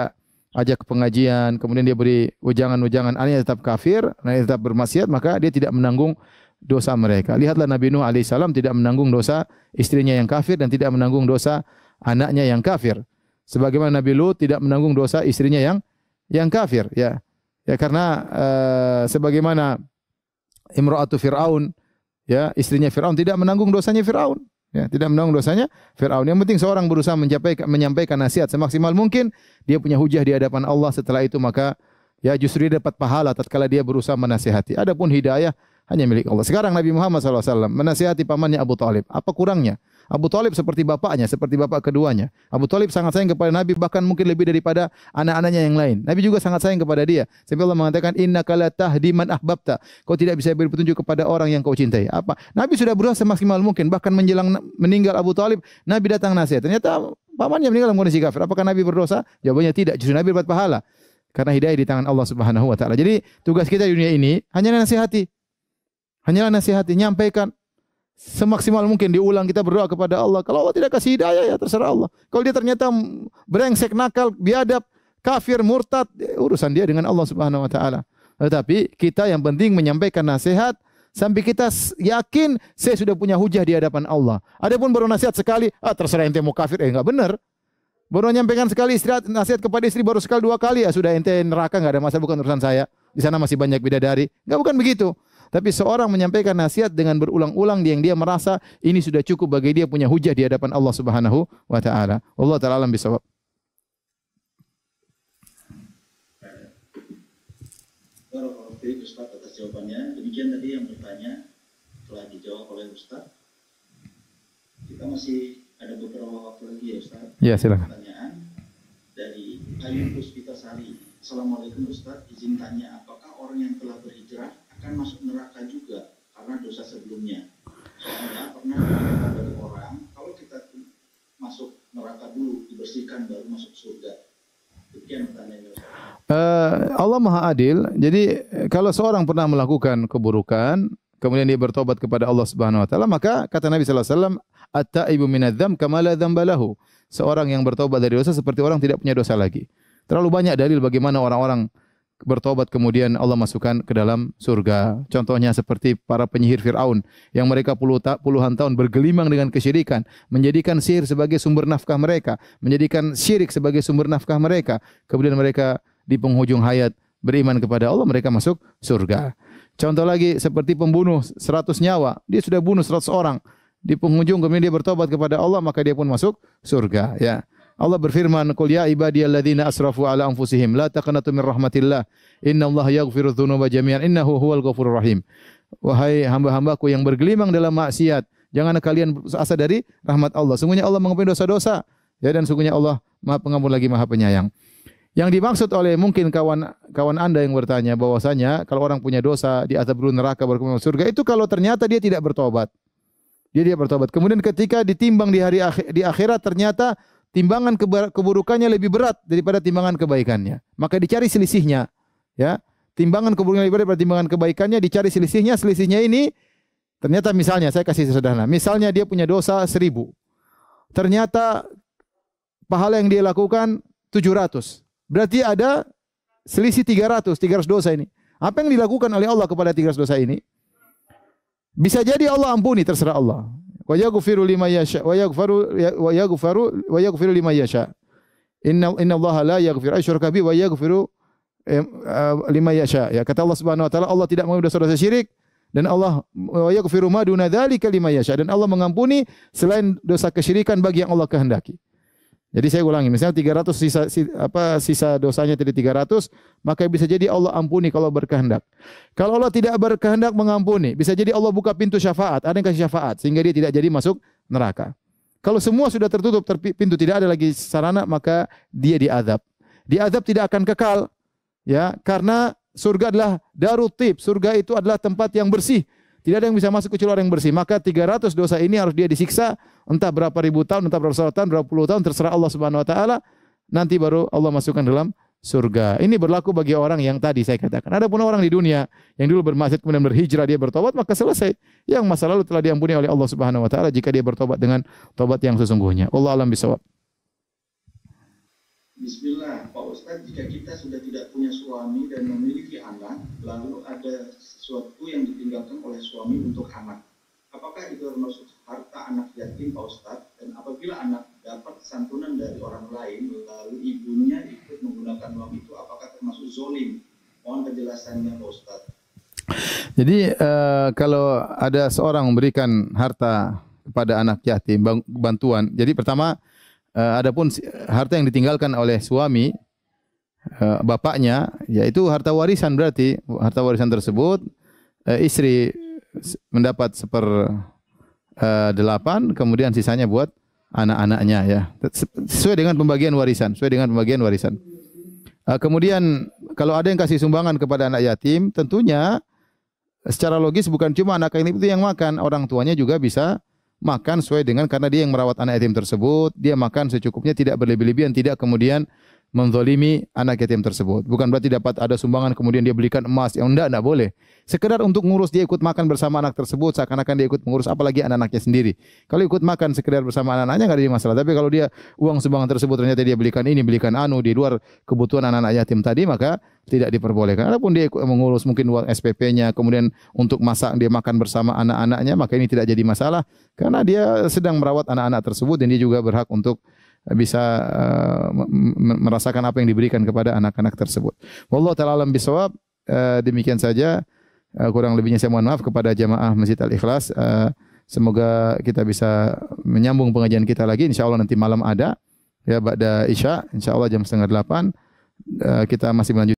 ajak ke pengajian, kemudian dia beri ujangan-ujangan, anaknya tetap kafir, anaknya tetap bermaksiat, maka dia tidak menanggung dosa mereka. Lihatlah Nabi Nuh alaihissalam tidak menanggung dosa istrinya yang kafir dan tidak menanggung dosa anaknya yang kafir. Sebagaimana Nabi Lut tidak menanggung dosa istrinya yang kafir, ya. Ya karena sebagaimana Imra'atu Fir'aun, ya, istrinya Fir'aun tidak menanggung dosanya Fir'aun. Ya, tidak menanggung dosanya Fir'aun. Yang penting seorang berusaha menyampaikan nasihat semaksimal mungkin, dia punya hujah di hadapan Allah. Setelah itu maka ya justru dia dapat pahala tatkala dia berusaha menasihati. Adapun hidayah hanya milik Allah. Sekarang Nabi Muhammad SAW menasihati pamannya Abu Talib. Apa kurangnya? Abu Talib seperti bapaknya, seperti bapak keduanya. Abu Talib sangat sayang kepada Nabi, bahkan mungkin lebih daripada anak-anaknya yang lain. Nabi juga sangat sayang kepada dia. Sampai Allah mengatakan, innaka la tahdi man ahbabta. Kau tidak bisa beri petunjuk kepada orang yang kau cintai. Apa? Nabi sudah berusaha semaksimal mungkin. Bahkan menjelang meninggal Abu Talib, Nabi datang nasihat. Ternyata pamannya meninggal dalam kondisi kafir. Apakah Nabi berdosa? Jawabannya tidak. Justru Nabi dapat pahala. Karena hidayah di tangan Allah Subhanahu wa taala. Jadi tugas kita di dunia ini hanyalah nasihati. Hanyalah nasihati, nyampaikan semaksimal mungkin, diulang, kita berdoa kepada Allah. Kalau Allah tidak kasih hidayah, ya terserah Allah. Kalau dia ternyata brengsek, nakal, biadab, kafir, murtad, urusan dia dengan Allah Subhanahu wa taala. Tetapi kita yang penting menyampaikan nasihat sampai kita yakin saya sudah punya hujah di hadapan Allah. Adapun baru nasihat sekali, terserah ente mau kafir, enggak benar. Baru menyampaikan sekali nasihat kepada istri baru sekali dua kali, sudah ente neraka, enggak ada masalah, bukan urusan saya. Di sana masih banyak bidadari. Enggak, bukan begitu. Tapi seorang menyampaikan nasihat dengan berulang-ulang yang dia merasa ini sudah cukup bagi dia punya hujah di hadapan Allah Subhanahu wa taala. Allah taala alam bisawab. Baik, Ustaz, atas jawabannya. Demikian tadi yang bertanya telah dijawab oleh Ustaz. Kita masih ada beberapa waktu lagi ya Ustaz. Ya, silakan. Pertanyaan dari Ayu Puspitasari. Assalamualaikum Ustaz, izin tanya, apakah orang yang telah berhijrah akan masuk neraka juga karena dosa sebelumnya? Soalnya pernah dengar dari orang, kalau kita masuk neraka dulu, dibersihkan baru masuk surga. Demikian pertanyaannya Ustaz. Allah Maha Adil. Jadi kalau seorang pernah melakukan keburukan, kemudian dia bertobat kepada Allah Subhanahu wa taala, maka kata Nabi sallallahu alaihi wasallam, at-taibu minadz-dzam kama la dzamba lahu. Seorang yang bertobat dari dosa seperti orang tidak punya dosa lagi. Terlalu banyak dalil bagaimana orang-orang bertobat kemudian Allah masukkan ke dalam surga. Contohnya seperti para penyihir Fir'aun yang mereka puluhan tahun bergelimang dengan kesyirikan, menjadikan sihir sebagai sumber nafkah mereka, menjadikan syirik sebagai sumber nafkah mereka. Kemudian mereka di penghujung hayat beriman kepada Allah, mereka masuk surga. Contoh lagi seperti pembunuh 100 nyawa, dia sudah bunuh 100 orang. Di penghujung kemudian dia bertobat kepada Allah, maka dia pun masuk surga, ya. Allah berfirman, "Qul ya ibadiyalladzina asrafu ala anfusihim la taqnatu min rahmatillah. Innallaha yaghfiru dzunuba jami'an innahu huwal ghafurur rahim." Wahai hamba-hambaku yang bergelimang dalam maksiat, janganlah kalian putus asa dari rahmat Allah. Sungguhnya Allah mengampuni dosa-dosa, ya, dan sungguhnya Allah Maha Pengampun lagi Maha Penyayang. Yang dimaksud oleh mungkin kawan Anda yang bertanya bahwasanya kalau orang punya dosa di azab dulu neraka baru masuk surga, itu kalau ternyata dia tidak bertobat. Dia bertobat. Kemudian ketika ditimbang di akhirat ternyata timbangan keburukannya lebih berat daripada timbangan kebaikannya. Maka dicari selisihnya, ya. Timbangan keburukannya lebih berat daripada timbangan kebaikannya, dicari selisihnya. Selisihnya ini ternyata misalnya saya kasih sederhana. Misalnya dia punya dosa 1000. Ternyata pahala yang dia lakukan 700. Berarti ada selisih 300 dosa ini. Apa yang dilakukan oleh Allah kepada 300 dosa ini? Bisa jadi Allah ampuni, terserah Allah. Wa yaghfiru liman yasha wa yaghfiru liman yasha. Innallaha la yaghfiru asyraka bihi wa yaghfiru liman yasha. Ya, kata Allah Subhanahu wa taala, Allah tidak mengampuni dosa-dosa syirik dan Allah wa yaghfiru ma duna dzalika liman yasha, dan Allah mengampuni selain dosa kesyirikan bagi yang Allah kehendaki. Jadi saya ulangi, misalnya 300 sisa dosanya tadi 300, maka bisa jadi Allah ampuni kalau berkehendak. Kalau Allah tidak berkehendak mengampuni, bisa jadi Allah buka pintu syafaat, ada yang kasih syafaat sehingga dia tidak jadi masuk neraka. Kalau semua sudah tertutup, pintu tidak ada lagi sarana, maka dia diazab. Diazab tidak akan kekal, ya, karena surga adalah darut tib, surga itu adalah tempat yang bersih. Tidak ada yang bisa masuk kecuali orang yang bersih. Maka 300 dosa ini harus dia disiksa entah berapa ribu tahun, entah berapa tahun, berapa puluh tahun, terserah Allah Subhanahu wa taala. Nanti baru Allah masukkan dalam surga. Ini berlaku bagi orang yang tadi saya katakan. Adapun orang di dunia yang dulu bermaksiat kemudian berhijrah, dia bertobat, maka selesai. Yang masa lalu telah diampuni oleh Allah Subhanahu wa taala jika dia bertobat dengan tobat yang sesungguhnya. Allah alam bisawab. Bismillah, Pak Ustadz, jika kita sudah tidak punya suami dan memiliki anak, lalu ada sesuatu yang ditinggalkan oleh suami untuk anak, apakah itu termasuk harta anak yatim, Pak Ustadz? Dan apabila anak dapat santunan dari orang lain, lalu ibunya ikut menggunakan uang itu, apakah termasuk zolim? Mohon penjelasannya, Pak Ustadz. Jadi kalau ada seorang memberikan harta kepada anak yatim, bantuan. Jadi pertama, adapun harta yang ditinggalkan oleh suami, bapaknya, yaitu harta warisan, berarti harta warisan tersebut istri mendapat 1/8, kemudian sisanya buat anak-anaknya, ya. Sesuai dengan pembagian warisan, kemudian kalau ada yang kasih sumbangan kepada anak yatim, tentunya secara logis bukan cuma anak yatim itu yang makan, orang tuanya juga bisa makan sesuai dengan, karena dia yang merawat anak yatim tersebut, dia makan secukupnya, tidak berlebih-lebihan, tidak kemudian menzalimi anak yatim tersebut. Bukan berarti dapat ada sumbangan kemudian dia belikan emas, yang enggak boleh. Sekedar untuk ngurus, dia ikut makan bersama anak tersebut, seakan-akan dia ikut mengurus, apalagi anak-anaknya sendiri. Kalau ikut makan sekedar bersama anak-anaknya enggak ada masalah. Tapi kalau dia uang sumbangan tersebut ternyata dia belikan ini, belikan anu di luar kebutuhan anak-anak yatim tadi, maka tidak diperbolehkan. Adapun dia ikut mengurus mungkin uang SPP-nya, kemudian untuk masak dia makan bersama anak-anaknya, maka ini tidak jadi masalah karena dia sedang merawat anak-anak tersebut dan dia juga berhak untuk bisa merasakan apa yang diberikan kepada anak-anak tersebut. Wallahu taala alam bisawab. Demikian saja. Kurang lebihnya saya mohon maaf kepada jamaah Masjid Al-Ikhlas. Semoga kita bisa menyambung pengajian kita lagi. Insyaallah nanti malam ada, ya, ba'da Isya, insyaallah jam 7:30. Kita masih melanjutkan